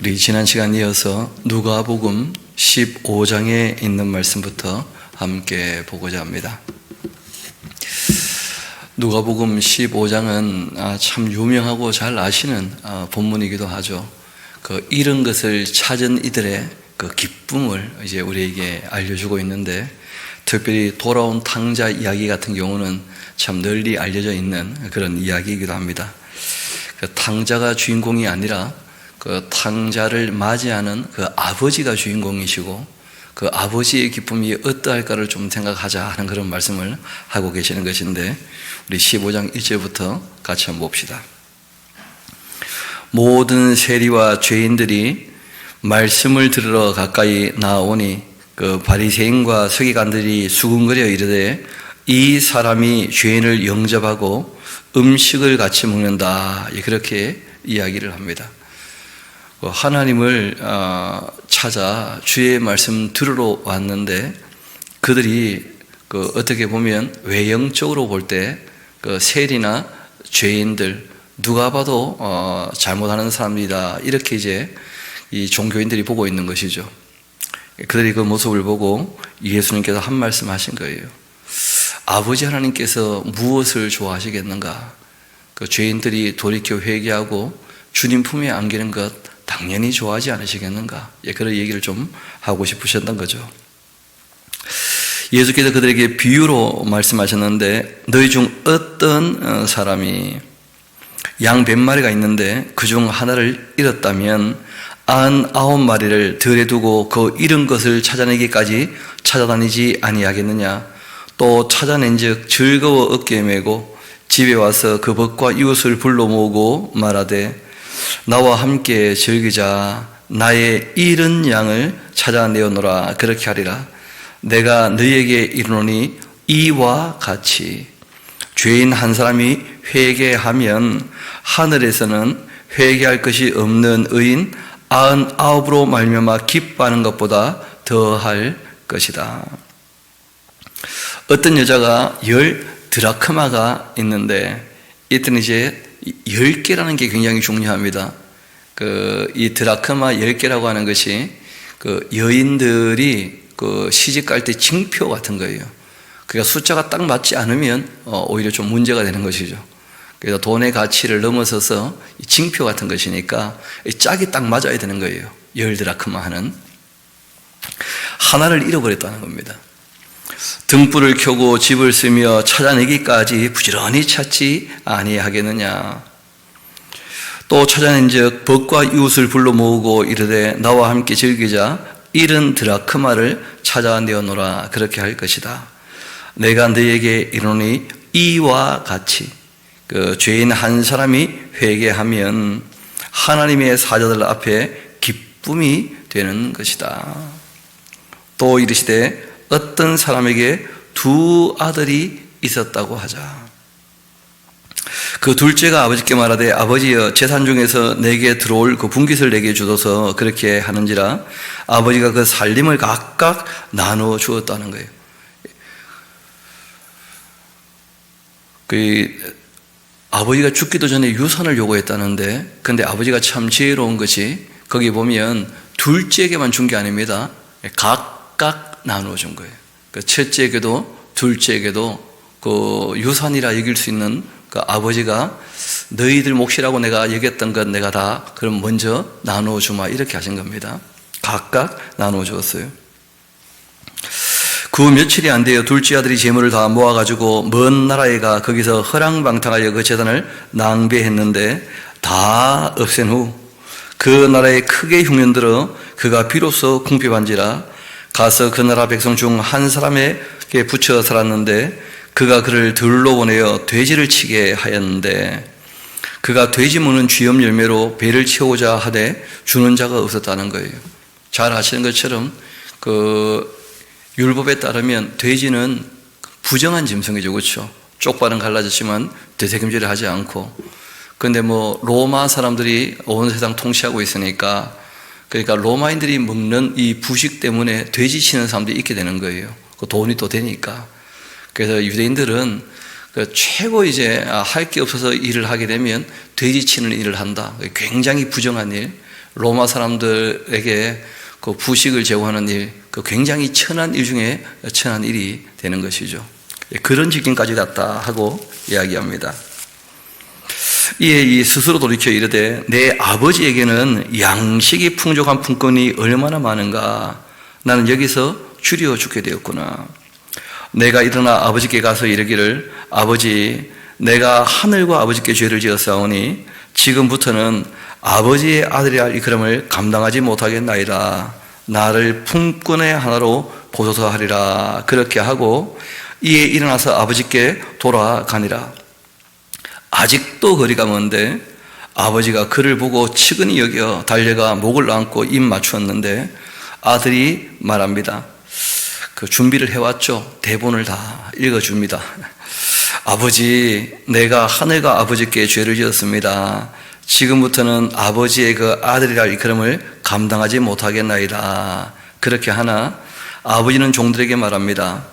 우리 지난 시간 이어서 누가복음 15장에 있는 말씀부터 함께 보고자 합니다. 누가복음 15장은 참 유명하고 잘 아시는 본문이기도 하죠. 그 잃은 것을 찾은 이들의 그 기쁨을 이제 우리에게 알려주고 있는데, 특별히 돌아온 탕자 이야기 같은 경우는 참 널리 알려져 있는 그런 이야기이기도 합니다. 그 탕자가 주인공이 아니라 그 탕자를 맞이하는 그 아버지가 주인공이시고, 그 아버지의 기쁨이 어떠할까를 좀 생각하자 하는 그런 말씀을 하고 계시는 것인데, 우리 15장 1절부터 같이 한번 봅시다. 모든 세리와 죄인들이 말씀을 들으러 가까이 나오니 그 바리새인과 서기관들이 수군거려 이르되, 이 사람이 죄인을 영접하고 음식을 같이 먹는다, 그렇게 이야기를 합니다. 하나님을 찾아 주의 말씀 들으러 왔는데, 그들이 어떻게 보면 외형적으로 볼 때 그 세리나 죄인들, 누가 봐도 잘못하는 사람이다, 이렇게 이제 이 종교인들이 보고 있는 것이죠. 그들이 그 모습을 보고 예수님께서 한 말씀 하신 거예요. 아버지 하나님께서 무엇을 좋아하시겠는가? 그 죄인들이 돌이켜 회개하고 주님 품에 안기는 것 당연히 좋아하지 않으시겠는가? 그런 얘기를 좀 하고 싶으셨던 거죠. 예수께서 그들에게 비유로 말씀하셨는데, 너희 중 어떤 사람이 양 100마리가 있는데 그중 하나를 잃었다면 99마리를 들에 두고 그 잃은 것을 찾아내기까지 찾아다니지 아니하겠느냐? 또 찾아낸즉 즐거워 어깨에 메고 집에 와서 그 벗과 이웃을 불러 모으고 말하되, 나와 함께 즐기자. 나의 잃은 양을 찾아내어노라. 그렇게 하리라. 내가 너희에게 이르노니 이와 같이 죄인 한 사람이 회개하면 하늘에서는 회개할 것이 없는 의인 99으로 말미암아 기뻐하는 것보다 더할 것이다. 어떤 여자가 10드라크마가 있는데, 이때는 이제 10개라는 게 굉장히 중요합니다. 이 드라크마 10개라고 하는 것이 여인들이 시집 갈 때 징표 같은 거예요. 그러니까 숫자가 딱 맞지 않으면 오히려 좀 문제가 되는 것이죠. 그래서 돈의 가치를 넘어서서 징표 같은 것이니까 짝이 딱 맞아야 되는 거예요. 10드라크마 하는. 하나를 잃어버렸다는 겁니다. 등불을 켜고 집을 쓰며 찾아내기까지 부지런히 찾지 아니하겠느냐? 또 찾아낸즉 벗과 이웃을 불러 모으고 이르되, 나와 함께 즐기자. 잃은 드라크마를 찾아내어노라. 그렇게 할 것이다. 내가 너희에게 이르노니 이와 같이 죄인 한 사람이 회개하면 하나님의 사자들 앞에 기쁨이 되는 것이다. 또 이르시되, 어떤 사람에게 2 아들이 있었다고 하자. 그 둘째가 아버지께 말하되, 아버지여, 재산 중에서 내게 들어올 그 분깃을 내게 주소서. 그렇게 하는지라. 아버지가 그 살림을 각각 나누어 주었다는 거예요. 아버지가 죽기도 전에 유산을 요구했다는데, 근데 아버지가 참 지혜로운 것이, 거기 보면 둘째에게만 준 게 아닙니다. 각각 나누어 준 거예요. 첫째에게도 둘째에게도 그 유산이라 여길 수 있는 그 아버지가, 너희들 몫이라고 내가 여겼던 것 내가 다 그럼 먼저 나누어 주마, 이렇게 하신 겁니다. 각각 나누어 주었어요. 그 며칠이 안 되어 둘째 아들이 재물을 다 모아가지고 먼 나라에 가 거기서 허랑방탕하여 그 재산을 낭비했는데, 다 없앤 후 그 나라에 크게 흉년들어 그가 비로소 궁핍한지라. 가서 그 나라 백성 중 한 사람에게 붙여 살았는데, 그가 그를 들로 보내어 돼지를 치게 하였는데, 그가 돼지 무는 쥐염 열매로 배를 채우자 하되 주는 자가 없었다는 거예요. 잘 아시는 것처럼 율법에 따르면 돼지는 부정한 짐승이죠, 그렇죠? 쪽발은 갈라졌지만 되새김질을 하지 않고. 그런데 로마 사람들이 온 세상 통치하고 있으니까, 그러니까 로마인들이 먹는 이 부식 때문에 돼지 치는 사람들이 있게 되는 거예요. 그 돈이 또 되니까. 그래서 유대인들은 최고 할 게 없어서 일을 하게 되면 돼지 치는 일을 한다. 굉장히 부정한 일. 로마 사람들에게 그 부식을 제공하는 일, 그 굉장히 천한 일 중에 천한 일이 되는 것이죠. 그런 지경까지 갔다 하고 이야기합니다. 이에 이 스스로 돌이켜 이르되 내 아버지에게는 양식이 풍족한 품권이 얼마나 많은가. 나는 여기서 줄여 죽게 되었구나. 내가 일어나 아버지께 가서 이르기를 아버지, 내가 하늘과 아버지께 죄를 지었사오니 지금부터는 아버지의 아들이라 일컬음을 감당하지 못하겠나이다. 나를 품권의 하나로 보소서 하리라. 그렇게 하고 이에 일어나서 아버지께 돌아가니라. 아직도 거리가 먼데 아버지가 그를 보고 측은히 여겨 달려가 목을 안고 입 맞추었는데 아들이 말합니다. 그 준비를 해왔죠. 대본을 다 읽어줍니다. 아버지, 내가 하늘과 아버지께 죄를 지었습니다. 지금부터는 아버지의 그 아들이라 일컬음을 감당하지 못하겠나이다. 그렇게 하나 아버지는 종들에게 말합니다.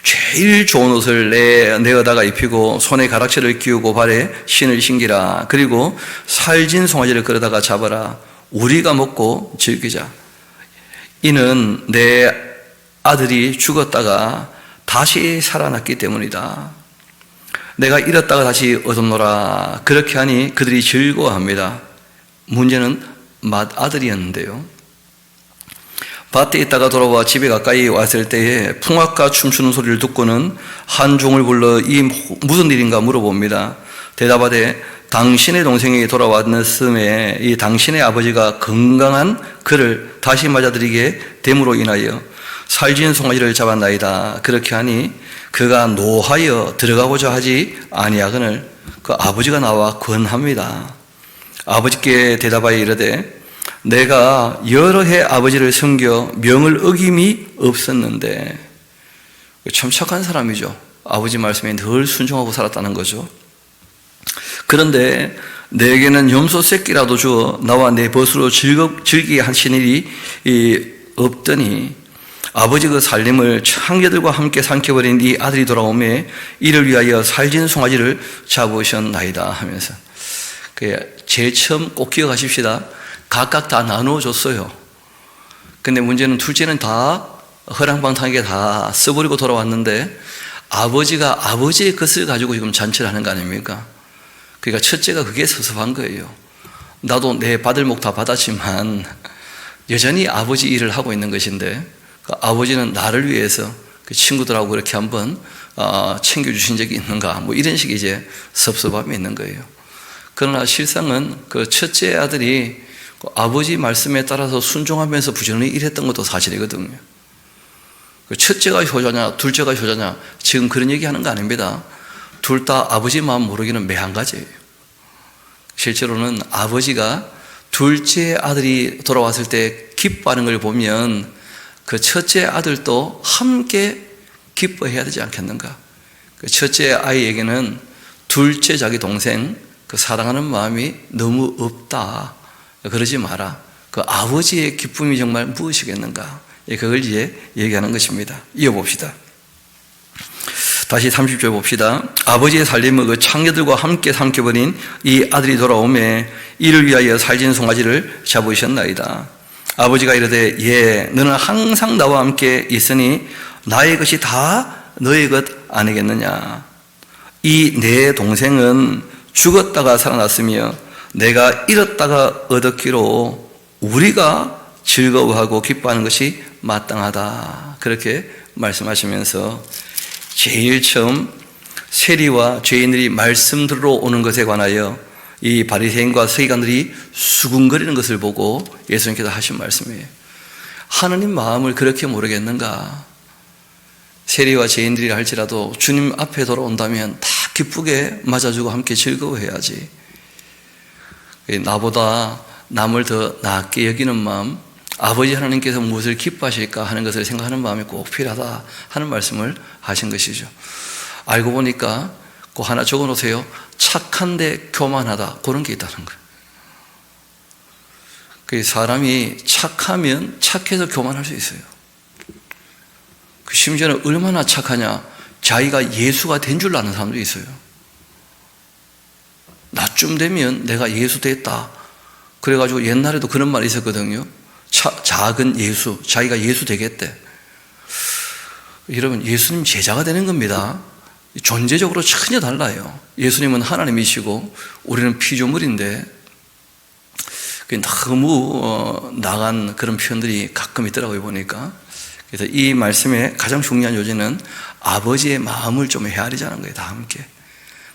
제일 좋은 옷을 내어다가 입히고 손에 가락지를 끼우고 발에 신을 신기라. 그리고 살진 송아지를 끌어다가 잡아라. 우리가 먹고 즐기자. 이는 내 아들이 죽었다가 다시 살아났기 때문이다. 내가 잃었다가 다시 얻었노라. 그렇게 하니 그들이 즐거워합니다. 문제는 맏아들이었는데요. 밭에 있다가 돌아와 집에 가까이 왔을 때에 풍악과 춤추는 소리를 듣고는 한 종을 불러 이 무슨 일인가 물어봅니다. 대답하되 당신의 동생이 돌아왔음에 이 당신의 아버지가 건강한 그를 다시 맞아들이게 됨으로 인하여 살진 송아지를 잡았나이다. 그렇게 하니 그가 노하여 들어가고자 하지 아니하거늘 그 아버지가 나와 권합니다. 아버지께 대답하여 이르되 내가 여러 해 아버지를 섬겨 명을 어김이 없었는데. 참 착한 사람이죠. 아버지 말씀에 늘 순종하고 살았다는 거죠. 그런데 내게는 염소 새끼라도 주어 나와 내 벗으로 즐기게 하신 일이 없더니 아버지 그 살림을 창녀들과 함께 삼켜버린 이 아들이 돌아오매 이를 위하여 살진 송아지를 잡으셨나이다 하면서 제일 처음 꼭 기억하십시다. 각각 다 나누어줬어요. 근데 문제는 둘째는 다 허랑방탕하게 다 써버리고 돌아왔는데 아버지가 아버지의 것을 가지고 지금 잔치를 하는 거 아닙니까? 그러니까 첫째가 그게 섭섭한 거예요. 나도 내 받을 목 다 받았지만 여전히 아버지 일을 하고 있는 것인데 그 아버지는 나를 위해서 그 친구들하고 그렇게 한번 챙겨주신 적이 있는가, 뭐 이런 식의 이제 섭섭함이 있는 거예요. 그러나 실상은 그 첫째 아들이 그 아버지 말씀에 따라서 순종하면서 부지런히 일했던 것도 사실이거든요. 그 첫째가 효자냐 둘째가 효자냐 지금 그런 얘기하는 거 아닙니다. 둘 다 아버지 마음 모르기는 매한가지예요. 실제로는 아버지가 둘째 아들이 돌아왔을 때 기뻐하는 걸 보면 그 첫째 아들도 함께 기뻐해야 되지 않겠는가. 그 첫째 아이에게는 둘째 자기 동생 그 사랑하는 마음이 너무 없다. 그러지 마라. 그 아버지의 기쁨이 정말 무엇이겠는가. 그걸 이제 얘기하는 것입니다. 이어봅시다. 다시 30절 봅시다. 아버지의 살림을 그 창녀들과 함께 삼켜버린 이 아들이 돌아오매 이를 위하여 살진 송아지를 잡으셨나이다. 아버지가 이르되 예, 너는 항상 나와 함께 있으니 나의 것이 다 너의 것 아니겠느냐. 이 내 동생은 죽었다가 살아났으며 내가 잃었다가 얻었기로 우리가 즐거워하고 기뻐하는 것이 마땅하다. 그렇게 말씀하시면서 제일 처음 세리와 죄인들이 말씀 들으러 오는 것에 관하여 이 바리새인과 서기관들이 수군거리는 것을 보고 예수님께서 하신 말씀이에요. 하느님 마음을 그렇게 모르겠는가. 세리와 죄인들이라 할지라도 주님 앞에 돌아온다면 다 기쁘게 맞아주고 함께 즐거워해야지. 나보다 남을 더 낫게 여기는 마음, 아버지 하나님께서 무엇을 기뻐하실까 하는 것을 생각하는 마음이 꼭 필요하다 하는 말씀을 하신 것이죠. 알고 보니까 꼭 하나 적어놓으세요. 착한데 교만하다, 그런 게 있다는 거예요. 사람이 착하면 착해서 교만할 수 있어요. 심지어는 얼마나 착하냐, 자기가 예수가 된 줄 아는 사람도 있어요. 나쯤 되면 내가 예수 됐다, 그래가지고 옛날에도 그런 말이 있었거든요. 작은 예수, 자기가 예수 되겠대. 여러분, 예수님 제자가 되는 겁니다. 존재적으로 전혀 달라요. 예수님은 하나님이시고 우리는 피조물인데 너무 나간 그런 표현들이 가끔 있더라고요, 보니까. 그래서 이 말씀의 가장 중요한 요지는 아버지의 마음을 좀 헤아리자는 거예요, 다 함께.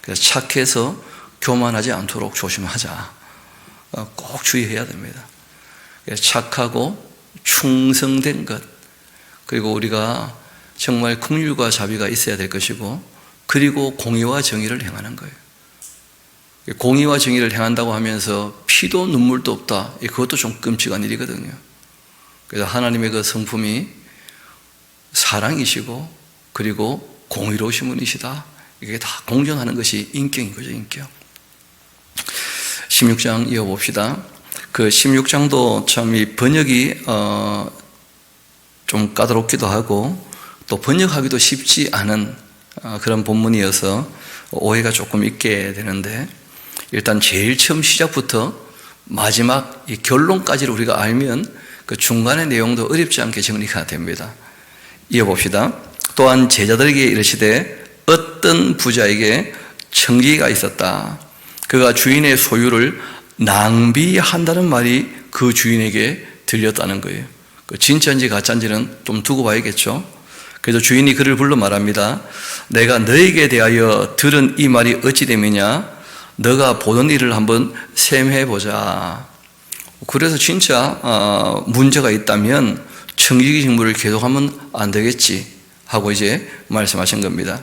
그래서 착해서 교만하지 않도록 조심하자. 꼭 주의해야 됩니다. 착하고 충성된 것, 그리고 우리가 정말 긍휼과 자비가 있어야 될 것이고, 그리고 공의와 정의를 행하는 거예요. 공의와 정의를 행한다고 하면서 피도 눈물도 없다, 그것도 좀 끔찍한 일이거든요. 그래서 하나님의 그 성품이 사랑이시고 그리고 공의로우신 분이시다, 이게 다 공존하는 것이 인격인 거죠, 인격. 16장 이어봅시다. 그 16장도 참 이 번역이 좀 까다롭기도 하고 또 번역하기도 쉽지 않은 그런 본문이어서 오해가 조금 있게 되는데, 일단 제일 처음 시작부터 마지막 이 결론까지를 우리가 알면 그 중간의 내용도 어렵지 않게 정리가 됩니다. 이어봅시다. 또한 제자들에게 이르시되 어떤 부자에게 청지기가 있었다. 그가 주인의 소유를 낭비한다는 말이 그 주인에게 들렸다는 거예요. 그 진짜인지 가짜인지는 좀 두고 봐야겠죠. 그래서 주인이 그를 불러 말합니다. 내가 너에게 대하여 들은 이 말이 어찌 됨이냐? 너가 보던 일을 한번 셈해보자. 그래서 진짜 문제가 있다면 청지기 직무를 계속하면 안 되겠지 하고 이제 말씀하신 겁니다.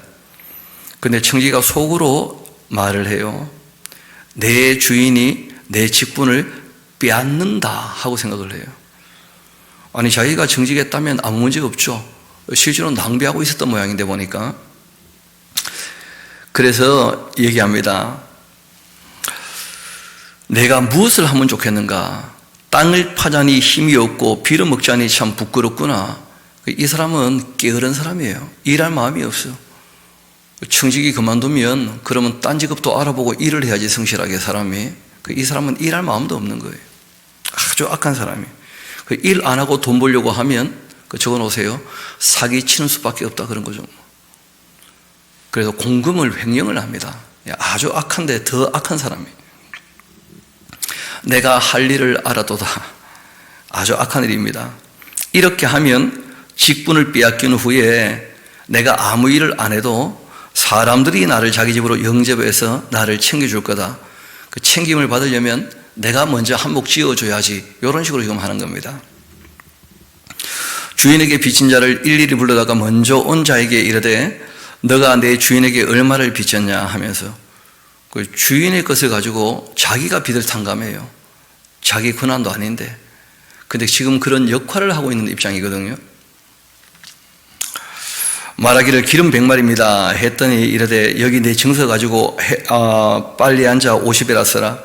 근데 청지기가 속으로 말을 해요. 내 주인이 내 직분을 빼앗는다 하고 생각을 해요. 아니, 자기가 청지기했다면 아무 문제가 없죠. 실제로 낭비하고 있었던 모양인데 보니까. 그래서 얘기합니다. 내가 무엇을 하면 좋겠는가? 땅을 파자니 힘이 없고 비를 먹자니 참 부끄럽구나. 이 사람은 게으른 사람이에요. 일할 마음이 없어요. 청지기 그만두면 그러면 딴 직업도 알아보고 일을 해야지 성실하게 사람이. 이 사람은 일할 마음도 없는 거예요. 아주 악한 사람이. 일 안 하고 돈 벌려고 하면 적어놓으세요. 사기치는 수밖에 없다, 그런 거죠. 그래서 공금을 횡령을 합니다. 아주 악한데 더 악한 사람이. 내가 할 일을 알아도다. 아주 악한 일입니다. 이렇게 하면 직분을 빼앗긴 후에 내가 아무 일을 안 해도 사람들이 나를 자기 집으로 영접해서 나를 챙겨줄 거다. 그 챙김을 받으려면 내가 먼저 한몫 지어줘야지. 이런 식으로 지금 하는 겁니다. 주인에게 빚진 자를 일일이 불러다가 먼저 온 자에게 이르되 너가 내 주인에게 얼마를 빚졌냐 하면서 그 주인의 것을 가지고 자기가 빚을 탕감해요. 자기 권한도 아닌데. 근데 지금 그런 역할을 하고 있는 입장이거든요. 말하기를 기름 100마리입니다 했더니 이르되 여기 내 증서 가지고 빨리 앉아 50에라 써라.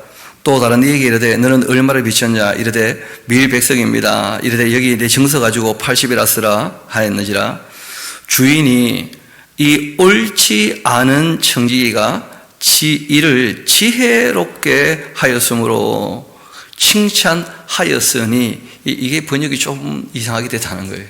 또 다른 이에게 이르되 너는 얼마를 빚졌냐? 이르되 밀 100석입니다. 이르되 여기 내 증서 가지고 80에라 쓰라 하였느니라. 주인이 이 옳지 않은 청지기가 일을 지혜롭게 하였으므로 칭찬하였으니, 이게 번역이 좀 이상하게 됐다는 거예요.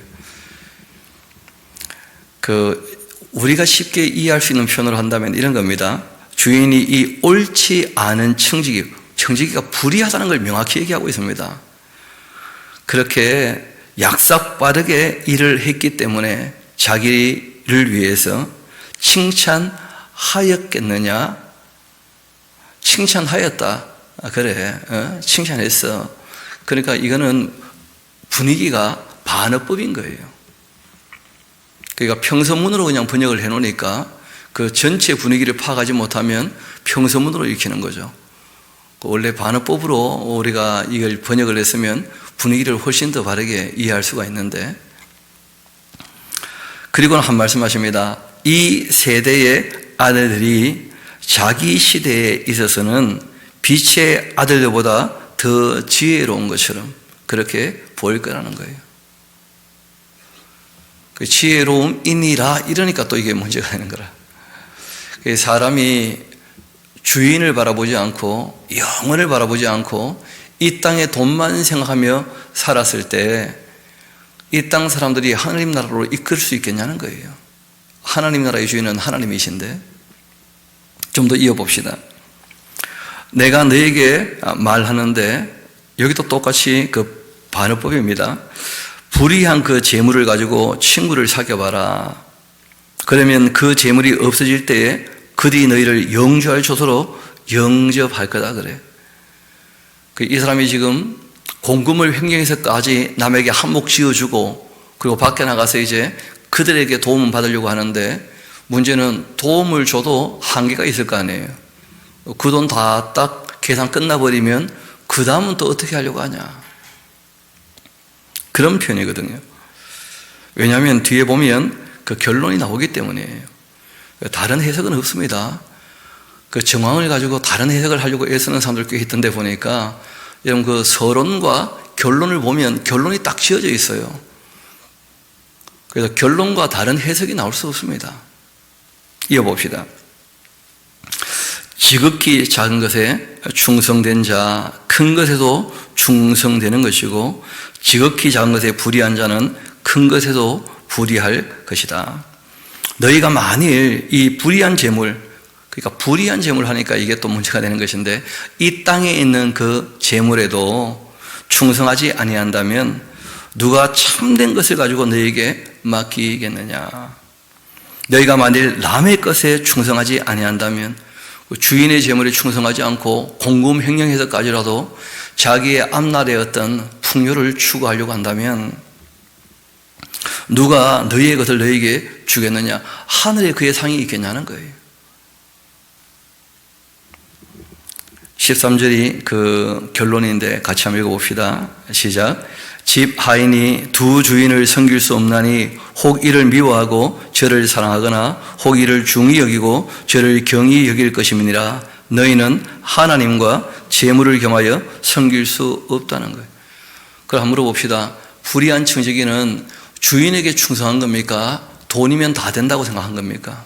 우리가 쉽게 이해할 수 있는 표현을 한다면 이런 겁니다. 주인이 이 옳지 않은 청지기가 불의하다는 걸 명확히 얘기하고 있습니다. 그렇게 약삭빠르게 일을 했기 때문에 자기를 위해서 칭찬하였겠느냐? 칭찬하였다. 그래, 칭찬했어. 그러니까 이거는 분위기가 반어법인 거예요. 그러니까 평서문으로 그냥 번역을 해놓으니까 그 전체 분위기를 파악하지 못하면 평서문으로 읽히는 거죠. 원래 반어법으로 우리가 이걸 번역을 했으면 분위기를 훨씬 더 바르게 이해할 수가 있는데, 그리고는 한 말씀 하십니다. 이 세대의 아들들이 자기 시대에 있어서는 빛의 아들들보다 더 지혜로운 것처럼 그렇게 보일 거라는 거예요. 그 지혜로움이니라 이러니까 또 이게 문제가 되는 거라. 사람이 주인을 바라보지 않고 영혼을 바라보지 않고 이 땅의 돈만 생각하며 살았을 때 이 땅 사람들이 하나님 나라로 이끌 수 있겠냐는 거예요. 하나님 나라의 주인은 하나님이신데. 좀 더 이어봅시다. 내가 너에게 말하는데, 여기도 똑같이 그 반어법입니다. 불의한 그 재물을 가지고 친구를 사귀어봐라. 그러면 그 재물이 없어질 때에 그들이 너희를 영주할 조서로 영접할 거다 그래. 이 사람이 지금 공금을 횡령해서까지 남에게 한몫 지어주고 그리고 밖에 나가서 이제 그들에게 도움을 받으려고 하는데, 문제는 도움을 줘도 한계가 있을 거 아니에요. 그 돈 다 딱 계산 끝나버리면 그 다음은 또 어떻게 하려고 하냐, 그런 표현이거든요. 왜냐하면 뒤에 보면 그 결론이 나오기 때문이에요. 다른 해석은 없습니다. 그 정황을 가지고 다른 해석을 하려고 애쓰는 사람들 꽤 있던데 보니까, 여러분 그 서론과 결론을 보면 결론이 딱 지어져 있어요. 그래서 결론과 다른 해석이 나올 수 없습니다. 이어봅시다. 지극히 작은 것에 충성된 자, 큰 것에도 충성되는 것이고, 지극히 작은 것에 불의한 자는 큰 것에도 불의할 것이다. 너희가 만일 이 불의한 재물, 그러니까 불의한 재물 하니까 이게 또 문제가 되는 것인데, 이 땅에 있는 그 재물에도 충성하지 아니한다면 누가 참된 것을 가지고 너희에게 맡기겠느냐. 너희가 만일 남의 것에 충성하지 아니한다면, 주인의 재물에 충성하지 않고 공금 횡령해서까지라도 자기의 앞날의 어떤 풍요를 추구하려고 한다면 누가 너희의 것을 너희에게 주겠느냐. 하늘에 그의 상이 있겠냐는 거예요. 13절이 그 결론인데 같이 한번 읽어봅시다. 시작. 집 하인이 두 주인을 섬길 수 없나니 혹 이를 미워하고 저를 사랑하거나 혹 이를 중히 여기고 저를 경히 여길 것임이니라. 너희는 하나님과 재물을 겸하여 섬길 수 없다는 거예요. 그럼 한번 물어봅시다. 불의한 청지기는 주인에게 충성한 겁니까? 돈이면 다 된다고 생각한 겁니까?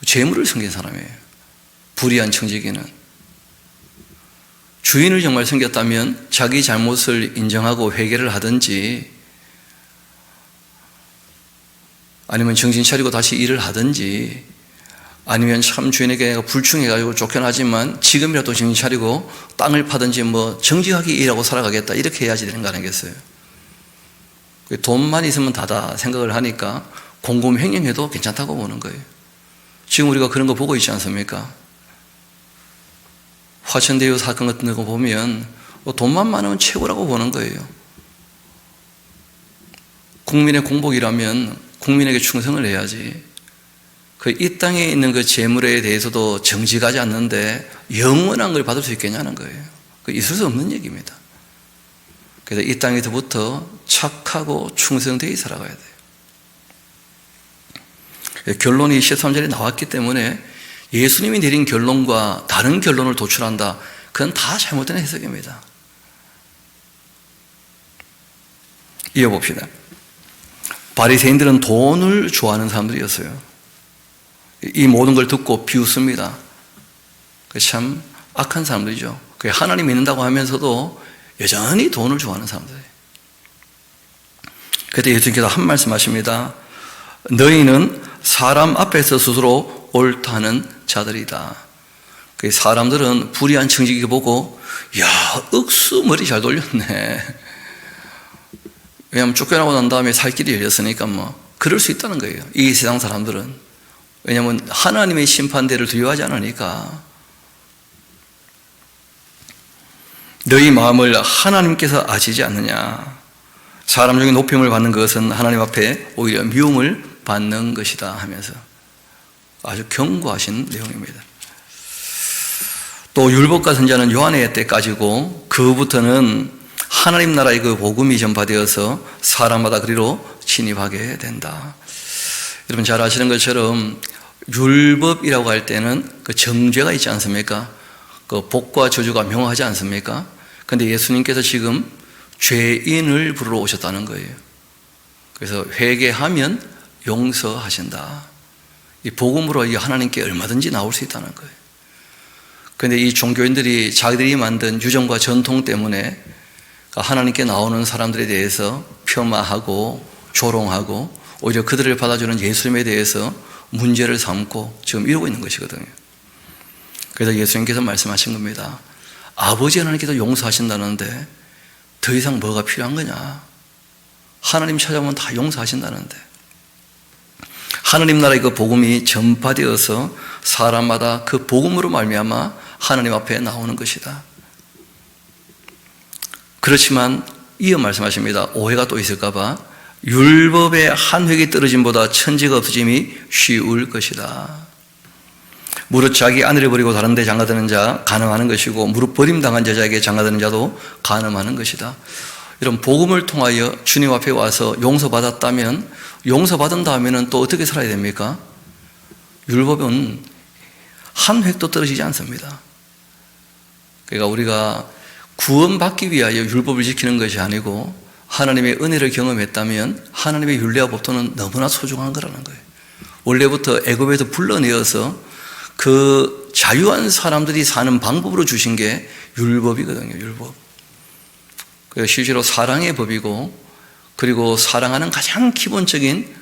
재물을 섬긴 사람이에요. 불의한 청지기는. 주인을 정말 섬겼다면 자기 잘못을 인정하고 회개를 하든지, 아니면 정신 차리고 다시 일을 하든지, 아니면 참 주인에게 불충해가지고 쫓겨나지만 지금이라도 정신 차리고 땅을 파든지 뭐 정직하게 일하고 살아가겠다, 이렇게 해야지 되는 거 아니겠어요? 돈만 있으면 다다 생각을 하니까 공금 횡령해도 괜찮다고 보는 거예요. 지금 우리가 그런 거 보고 있지 않습니까? 화천대유 사건 같은 거 보면 돈만 많으면 최고라고 보는 거예요. 국민의 공복이라면 국민에게 충성을 해야지. 그 이 땅에 있는 그 재물에 대해서도 정직하지 않는데 영원한 걸 받을 수 있겠냐는 거예요. 그 있을 수 없는 얘기입니다. 그래서 이 땅에서부터 착하고 충성되게 살아가야 돼요. 결론이 13절에 나왔기 때문에 예수님이 내린 결론과 다른 결론을 도출한다, 그건 다 잘못된 해석입니다. 이어봅시다. 바리새인들은 돈을 좋아하는 사람들이었어요. 이 모든 걸 듣고 비웃습니다. 참 악한 사람들이죠. 하나님 믿는다고 하면서도 여전히 돈을 좋아하는 사람들이에요. 그때 예수님께서 한 말씀 하십니다. 너희는 사람 앞에서 스스로 옳다 하는 자들이다. 사람들은 불의한 청지기 보고, 야, 억수 머리 잘 돌렸네. 왜냐하면 쫓겨나고 난 다음에 살 길이 열렸으니까 뭐 그럴 수 있다는 거예요. 이 세상 사람들은. 왜냐하면 하나님의 심판대를 두려워하지 않으니까. 너희 마음을 하나님께서 아시지 않느냐. 사람 중에 높임을 받는 것은 하나님 앞에 오히려 미움을 받는 것이다 하면서 아주 경고하신 내용입니다. 또 율법과 선지자는 요한의 때까지고, 그부터는 하나님 나라의 그 복음이 전파되어서 사람마다 그리로 진입하게 된다. 여러분 잘 아시는 것처럼 율법이라고 할 때는 그 정죄가 있지 않습니까? 그 복과 저주가 명확하지 않습니까? 그런데 예수님께서 지금 죄인을 부르러 오셨다는 거예요. 그래서 회개하면 용서하신다. 이 복음으로 하나님께 얼마든지 나올 수 있다는 거예요. 그런데 이 종교인들이 자기들이 만든 유전과 전통 때문에 하나님께 나오는 사람들에 대해서 폄하하고 조롱하고 오히려 그들을 받아주는 예수님에 대해서 문제를 삼고 지금 이러고 있는 것이거든요. 그래서 예수님께서 말씀하신 겁니다. 아버지 하나님께서 용서하신다는데 더 이상 뭐가 필요한 거냐? 하나님 찾아오면 다 용서하신다는데. 하나님 나라의 그 복음이 전파되어서 사람마다 그 복음으로 말미암아 하나님 앞에 나오는 것이다. 그렇지만 이어 말씀하십니다. 오해가 또 있을까 봐 율법의 한 획이 떨어짐보다 천지가 없어짐이 쉬울 것이다. 무릇 자기 아내를 버리고 다른 데 장가드는 자 간음하는 것이고 무릇 버림당한 여자에게 장가드는 자도 간음하는 것이다. 이런 복음을 통하여 주님 앞에 와서 용서받았다면 용서받은 다음에는 또 어떻게 살아야 됩니까? 율법은 한 획도 떨어지지 않습니다. 그러니까 우리가 구원받기 위하여 율법을 지키는 것이 아니고 하나님의 은혜를 경험했다면 하나님의 율례와 법도는 너무나 소중한 거라는 거예요. 원래부터 애굽에서 불러내어서 그 자유한 사람들이 사는 방법으로 주신 게 율법이거든요. 율법. 실제로 사랑의 법이고 그리고 사랑하는 가장 기본적인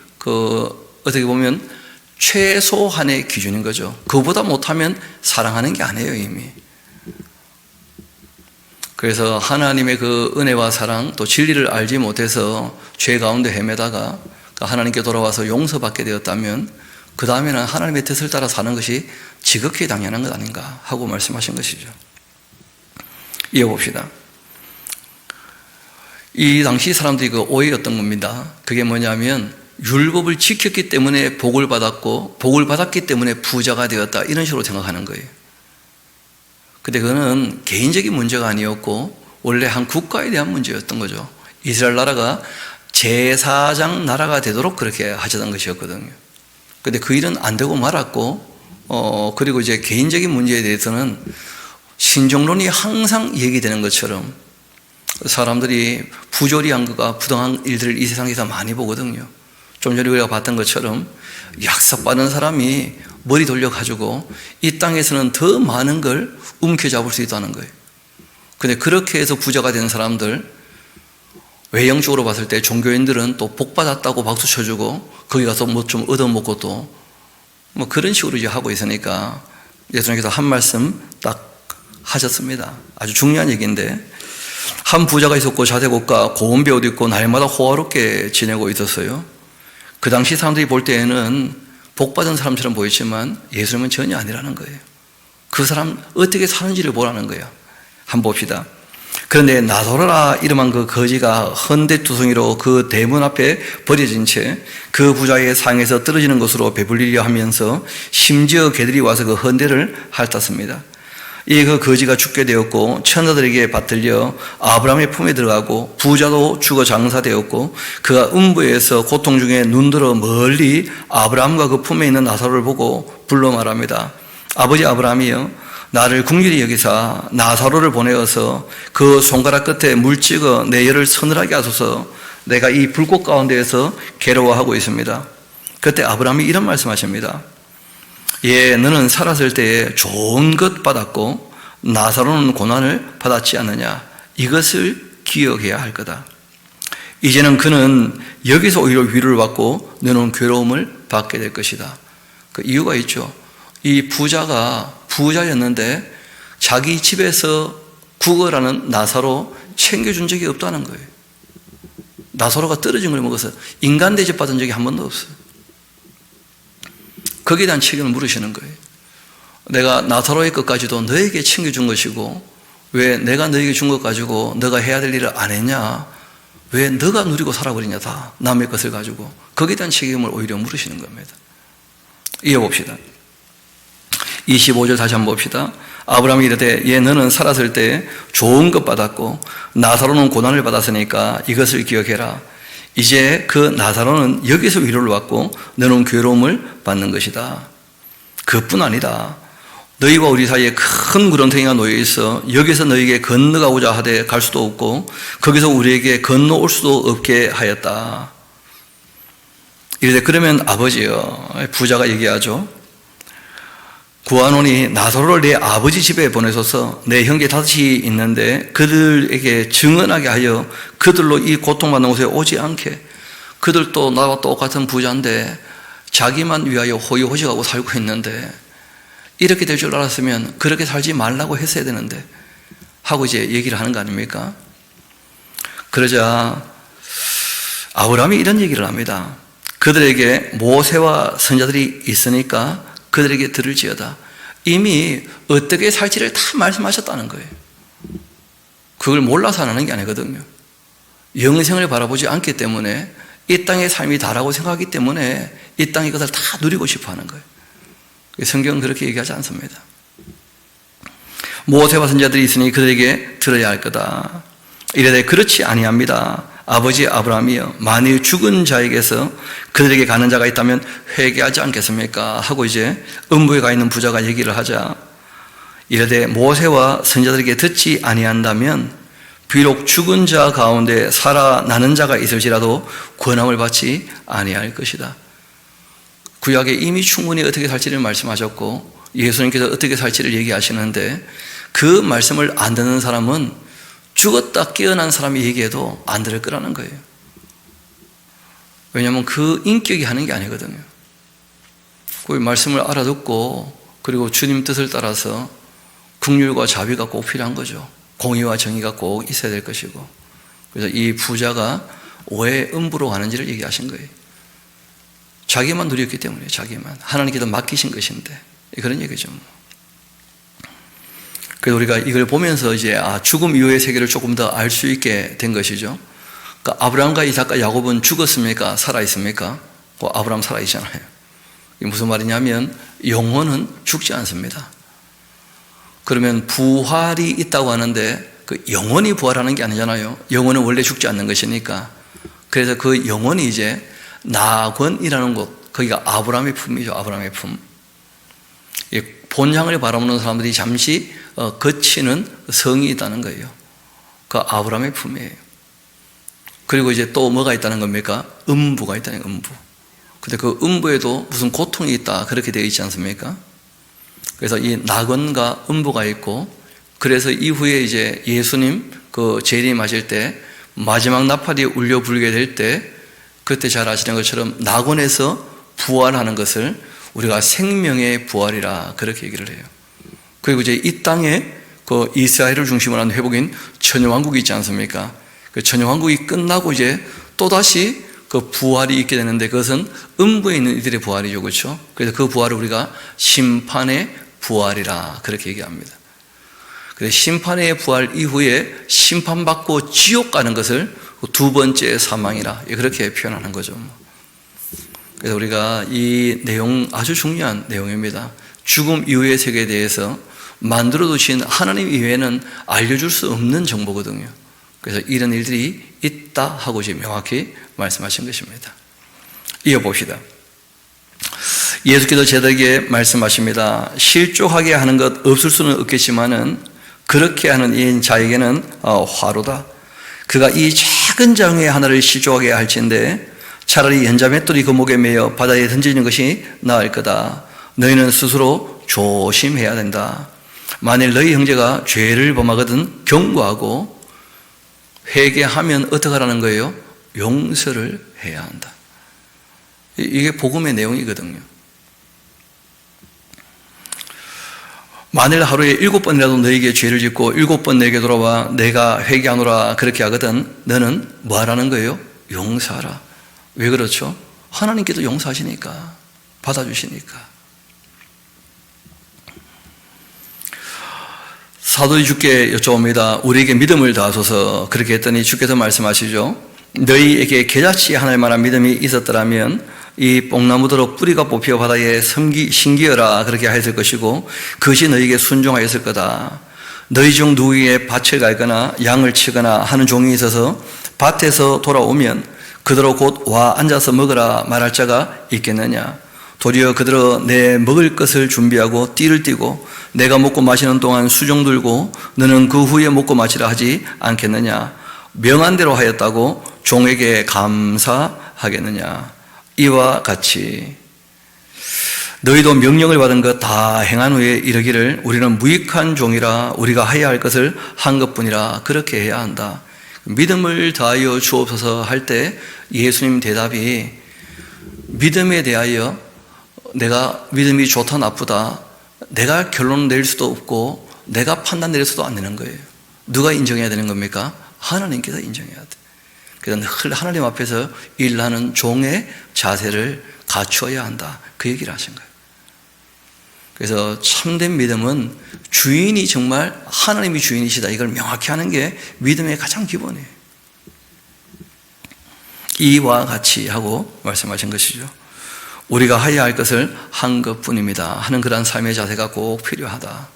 어떻게 보면 최소한의 기준인 거죠. 그보다 못하면 사랑하는 게 아니에요, 이미. 그래서 하나님의 그 은혜와 사랑 또 진리를 알지 못해서 죄 가운데 헤매다가 하나님께 돌아와서 용서받게 되었다면 그 다음에는 하나님의 뜻을 따라 사는 것이 지극히 당연한 것 아닌가 하고 말씀하신 것이죠. 이어봅시다. 이 당시 사람들이 그 오해였던 겁니다. 그게 뭐냐면 율법을 지켰기 때문에 복을 받았고 복을 받았기 때문에 부자가 되었다 이런 식으로 생각하는 거예요. 근데 그거는 개인적인 문제가 아니었고 원래 한 국가에 대한 문제였던 거죠. 이스라엘 나라가 제사장 나라가 되도록 그렇게 하셨던 것이었거든요. 근데 그 일은 안 되고 말았고 그리고 이제 개인적인 문제에 대해서는 신종론이 항상 얘기되는 것처럼 사람들이 부조리한 것과 부당한 일들을 이 세상에서 많이 보거든요. 좀 전에 우리가 봤던 것처럼 약속받은 사람이 머리 돌려가지고 이 땅에서는 더 많은 걸 움켜잡을 수 있다는 거예요. 근데 그렇게 해서 부자가 된 사람들, 외형적으로 봤을 때 종교인들은 또 복받았다고 박수 쳐주고 거기 가서 뭐 좀 얻어먹고 또 뭐 그런 식으로 이제 하고 있으니까 예수님께서 한 말씀 딱 하셨습니다. 아주 중요한 얘기인데 한 부자가 있었고 자대국가 고운 배 옷 입고 날마다 호화롭게 지내고 있었어요. 그 당시 사람들이 볼 때에는 복받은 사람처럼 보였지만 예수님은 전혀 아니라는 거예요. 그 사람 어떻게 사는지를 보라는 거예요. 한번 봅시다. 그런데 나사로라 이름한 그 거지가 헌대투성이로 그 대문 앞에 버려진 채 그 부자의 상에서 떨어지는 것으로 배불리려 하면서 심지어 개들이 와서 그 헌대를 핥았습니다. 이 그 거지가 죽게 되었고 천사들에게 받들려 아브라함의 품에 들어가고 부자도 죽어 장사되었고 그가 음부에서 고통 중에 눈들어 멀리 아브라함과 그 품에 있는 나사로를 보고 불러 말합니다. 아버지 아브라함이여 나를 긍휼히 여기사 나사로를 보내어서 그 손가락 끝에 물 찍어 내 혀를 서늘하게 하소서. 내가 이 불꽃 가운데에서 괴로워하고 있습니다. 그때 아브라함이 이런 말씀하십니다. 예, 너는 살았을 때에 좋은 것 받았고 나사로는 고난을 받았지 않느냐. 이것을 기억해야 할 거다. 이제는 그는 여기서 오히려 위로를 받고 너는 괴로움을 받게 될 것이다. 그 이유가 있죠. 이 부자가 부자였는데 자기 집에서 구걸하는 나사로 챙겨준 적이 없다는 거예요. 나사로가 떨어진 걸 먹어서 인간 대접 받은 적이 한 번도 없어요. 거기에 대한 책임을 물으시는 거예요. 내가 나사로의 것까지도 너에게 챙겨준 것이고 왜 내가 너에게 준 것 가지고 너가 해야 될 일을 안 했냐? 왜 너가 누리고 살아버리냐 다 남의 것을 가지고 거기에 대한 책임을 오히려 물으시는 겁니다. 이어봅시다. 25절 다시 한번 봅시다. 아브라함이 이르되 예 너는 살았을 때 좋은 것 받았고 나사로는 고난을 받았으니까 이것을 기억해라. 이제 그 나사로는 여기서 위로를 받고 너는 괴로움을 받는 것이다. 그뿐 아니다. 너희와 우리 사이에 큰 구렁텅이가 놓여 있어 여기서 너희에게 건너가고자 하되 갈 수도 없고 거기서 우리에게 건너올 수도 없게 하였다. 이르되 그러면 아버지여 부자가 얘기하죠. 구하노니 나사로를 내 아버지 집에 보내소서. 내 형제 5이 있는데 그들에게 증언하게 하여 그들로 이 고통받는 곳에 오지 않게. 그들도 나와 똑같은 부자인데 자기만 위하여 호의호식하고 살고 있는데 이렇게 될 줄 알았으면 그렇게 살지 말라고 했어야 되는데 하고 이제 얘기를 하는 거 아닙니까? 그러자 아브라함이 이런 얘기를 합니다. 그들에게 모세와 선자들이 있으니까 그들에게 들을지어다. 이미 어떻게 살지를 다 말씀하셨다는 거예요. 그걸 몰라서 하는 게 아니거든요. 영생을 바라보지 않기 때문에 이 땅의 삶이 다라고 생각하기 때문에 이 땅의 것을 다 누리고 싶어 하는 거예요. 성경은 그렇게 얘기하지 않습니다. 모세와 선자들이 있으니 그들에게 들어야 할 거다. 이르되 그렇지 아니합니다. 아버지 아브라함이여, 만일 죽은 자에게서 그들에게 가는 자가 있다면 회개하지 않겠습니까? 하고 이제 음부에 가 있는 부자가 얘기를 하자. 이르되 모세와 선자들에게 듣지 아니한다면 비록 죽은 자 가운데 살아나는 자가 있을지라도 권함을 받지 아니할 것이다. 구약에 이미 충분히 어떻게 살지를 말씀하셨고 예수님께서 어떻게 살지를 얘기하시는데 그 말씀을 안 듣는 사람은 죽었다 깨어난 사람이 얘기해도 안 들을 거라는 거예요. 왜냐하면 그 인격이 하는 게 아니거든요. 그 말씀을 알아듣고 그리고 주님 뜻을 따라서 긍휼과 자비가 꼭 필요한 거죠. 공의와 정의가 꼭 있어야 될 것이고. 그래서 이 부자가 왜 음부로 가는지를 얘기하신 거예요. 자기만 누렸기 때문에 자기만. 하나님께서 맡기신 것인데 그런 얘기죠. 그래서 우리가 이걸 보면서 이제 죽음 이후의 세계를 조금 더 알 수 있게 된 것이죠. 그러니까 아브라함과 이삭과 야곱은 죽었습니까? 살아있습니까? 아브라함 살아있잖아요. 이게 무슨 말이냐면 영혼은 죽지 않습니다. 그러면 부활이 있다고 하는데 그 영혼이 부활하는 게 아니잖아요. 영혼은 원래 죽지 않는 것이니까. 그래서 그 영혼이 이제 낙원이라는 곳, 거기가 아브라함의 품이죠. 아브라함의 품. 본향을 바라보는 사람들이 잠시 거치는 성이 있다는 거예요. 그 아브라함의 품이에요. 그리고 이제 또 뭐가 있다는 겁니까? 음부가 있다는 거예요. 음부. 근데 그 음부에도 무슨 고통이 있다 그렇게 되어 있지 않습니까? 그래서 이 낙원과 음부가 있고, 그래서 이후에 이제 예수님 그 재림하실 때 마지막 나팔이 울려 불게 될 때 그때 잘 아시는 것처럼 낙원에서 부활하는 것을 우리가 생명의 부활이라 그렇게 얘기를 해요. 그리고 이제 이 땅에 그 이스라엘을 중심으로 한 회복인 천여왕국이 있지 않습니까? 그 천여왕국이 끝나고 이제 또다시 그 부활이 있게 되는데 그것은 음부에 있는 이들의 부활이죠. 그렇죠? 그래서 그 부활을 우리가 심판의 부활이라 그렇게 얘기합니다. 그래서 심판의 부활 이후에 심판받고 지옥 가는 것을 두 번째 사망이라 그렇게 표현하는 거죠. 그래서 우리가 이 내용 아주 중요한 내용입니다. 죽음 이후의 세계에 대해서 만들어 두신 하나님 이외에는 알려줄 수 없는 정보거든요. 그래서 이런 일들이 있다 하고 지금 명확히 말씀하신 것입니다. 이어봅시다. 예수께서 제자에게 말씀하십니다. 실족하게 하는 것 없을 수는 없겠지만은 그렇게 하는 이 자에게는 화로다. 그가 이 작은 장애 하나를 실족하게 할진데 차라리 연자맷돌이 그 목에 매여 바다에 던지는 것이 나을 거다. 너희는 스스로 조심해야 된다. 만일 너희 형제가 죄를 범하거든 경고하고 회개하면 어떻게 하라는 거예요? 용서를 해야 한다. 이게 복음의 내용이거든요. 만일 하루에 7번이라도 너에게 죄를 짓고 7번 내게 돌아와 내가 회개하노라 그렇게 하거든 너는 뭐 하라는 거예요? 용서하라. 왜 그렇죠? 하나님께서 용서하시니까, 받아주시니까. 사도이 주께 여쭤봅니다. 우리에게 믿음을 다하소서. 그렇게 했더니 주께서 말씀하시죠. 너희에게 겨자씨 하나일 만한 믿음이 있었더라면 이 뽕나무도로 뿌리가 뽑혀 바다에 심기어라 그렇게 하였을 것이고 그것이 너희에게 순종하였을 거다. 너희 중 누구에게 밭을 갈거나 양을 치거나 하는 종이 있어서 밭에서 돌아오면 그대로 곧 와 앉아서 먹으라 말할 자가 있겠느냐. 도리어 그대로 내 먹을 것을 준비하고 띠를 띠고 내가 먹고 마시는 동안 수종 들고 너는 그 후에 먹고 마시라 하지 않겠느냐. 명한 대로 하였다고 종에게 감사하겠느냐. 이와 같이 너희도 명령을 받은 것 다 행한 후에 이르기를 우리는 무익한 종이라 우리가 해야 할 것을 한 것뿐이라 그렇게 해야 한다. 믿음을 다하여 주옵소서 할 때 예수님 대답이 믿음에 대하여 내가 믿음이 좋다 나쁘다 내가 결론 낼 수도 없고 내가 판단 내릴 수도 안 되는 거예요. 누가 인정해야 되는 겁니까? 하나님께서 인정해야 돼. 그래서 늘 하나님 앞에서 일하는 종의 자세를 갖추어야 한다. 그 얘기를 하신 거예요. 그래서 참된 믿음은 주인이 정말 하나님이 주인이시다. 이걸 명확히 하는 게 믿음의 가장 기본이에요. 이와 같이 하고 말씀하신 것이죠. 우리가 해야 할 것을 한 것뿐입니다 하는 그런 삶의 자세가 꼭 필요하다.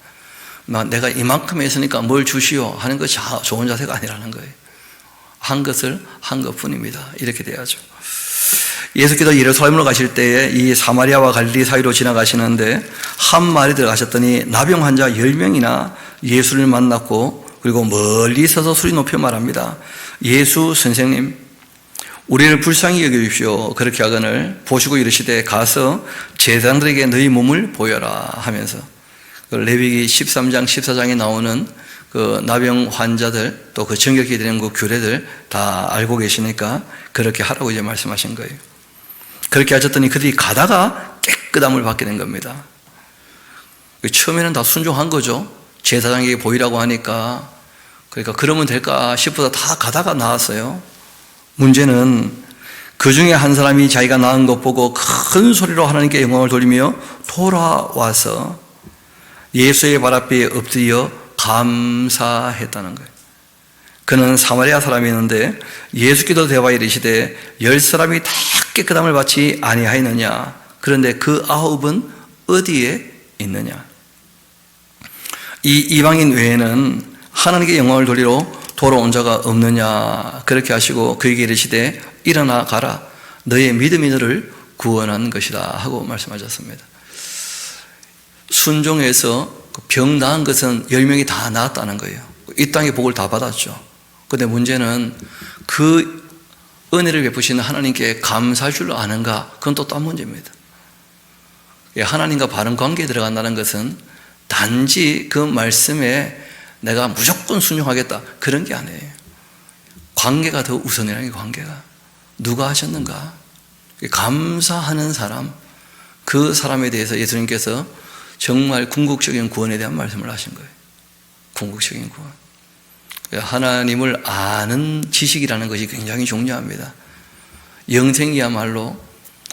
내가 이만큼 했으니까 뭘 주시오 하는 것이 좋은 자세가 아니라는 거예요. 한 것을 한 것뿐입니다. 이렇게 돼야죠. 예수께서 예루살렘으로 가실 때에 이 사마리아와 갈릴리 사이로 지나가시는데 한 마을에 들어가셨더니 나병 환자 10명이나 예수를 만났고 그리고 멀리 서서 소리 높여 말합니다. 예수 선생님, 우리를 불쌍히 여겨주십시오. 그렇게 하거늘 보시고 이르시되 가서 제사장들에게 너희 몸을 보여라 하면서 레위기 13장 14장에 나오는 그 나병 환자들 또 그 정결케 되는 그 규례들 다 알고 계시니까 그렇게 하라고 이제 말씀하신 거예요. 그렇게 하셨더니 그들이 가다가 깨끗함을 받게 된 겁니다. 처음에는 다 순종한 거죠. 제사장에게 보이라고 하니까. 그러니까 그러면 될까 싶어서 다 가다가 나왔어요. 문제는 그 중에 한 사람이 자기가 나은 것 보고 큰 소리로 하나님께 영광을 돌리며 돌아와서 예수의 발 앞에 엎드려 감사했다는 거예요. 그는 사마리아 사람이었는데 예수께서 대화에 이르시되 10사람이 다 깨끗함을 받지 아니하였느냐? 그런데 그 9은 어디에 있느냐? 이 이방인 외에는 하나님께 영광을 돌리러 돌아온 자가 없느냐? 그렇게 하시고 그에게 이르시되 일어나 가라. 너의 믿음이 너를 구원한 것이다 하고 말씀하셨습니다. 순종해서 병 나은 것은 10명이 다 나았다는 거예요. 이 땅의 복을 다 받았죠. 그런데 문제는 그 은혜를 베푸시는 하나님께 감사할 줄 아는가? 그건 또 딴 문제입니다. 하나님과 바른 관계에 들어간다는 것은 단지 그 말씀에 내가 무조건 순종하겠다 그런 게 아니에요. 관계가 더 우선이라는 게 관계가. 누가 하셨는가? 감사하는 사람, 그 사람에 대해서 예수님께서 정말 궁극적인 구원에 대한 말씀을 하신 거예요. 궁극적인 구원. 하나님을 아는 지식이라는 것이 굉장히 중요합니다. 영생이야말로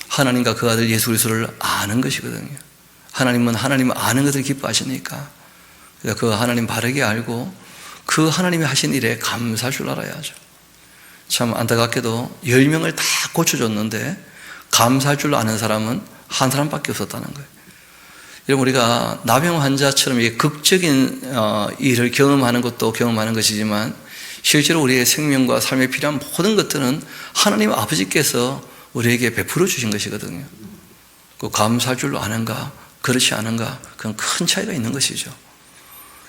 하나님과 그 아들 예수 그리스도를 아는 것이거든요. 하나님은 하나님을 아는 것을 기뻐하시니까 그래서 그 하나님 바르게 알고 그 하나님이 하신 일에 감사할 줄 알아야죠. 참 안타깝게도 10명을 다 고쳐줬는데 감사할 줄 아는 사람은 한 사람밖에 없었다는 거예요. 여러분, 우리가 나병 환자처럼 극적인 일을 경험하는 것도 경험하는 것이지만 실제로 우리의 생명과 삶에 필요한 모든 것들은 하나님 아버지께서 우리에게 베풀어 주신 것이거든요. 그 감사할 줄 아는가 그렇지 않은가 그건 큰 차이가 있는 것이죠.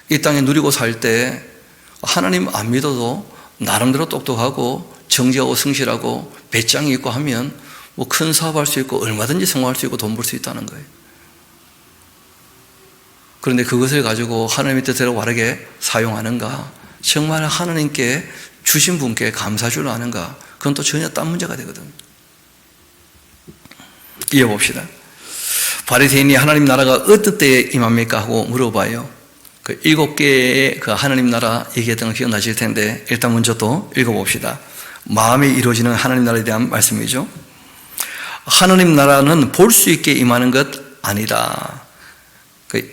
이 땅에 누리고 살 때 하나님 안 믿어도 나름대로 똑똑하고 정직하고 성실하고 배짱이 있고 하면 뭐 큰 사업할 수 있고 얼마든지 성공할 수 있고 돈 벌 수 있다는 거예요. 그런데 그것을 가지고 하나님의 뜻대로 바르게 사용하는가, 정말 하나님께 주신 분께 감사할 줄 아는가, 그건 또 전혀 딴 문제가 되거든요. 이어봅시다. 바리새인이 하나님 나라가 어떤 때에 임합니까? 하고 물어봐요. 그 7개의 그 하나님 나라 얘기했던 거 기억나실 텐데 일단 먼저 또 읽어봅시다. 마음에 이루어지는 하나님 나라에 대한 말씀이죠. 하나님 나라는 볼 수 있게 임하는 것 아니다.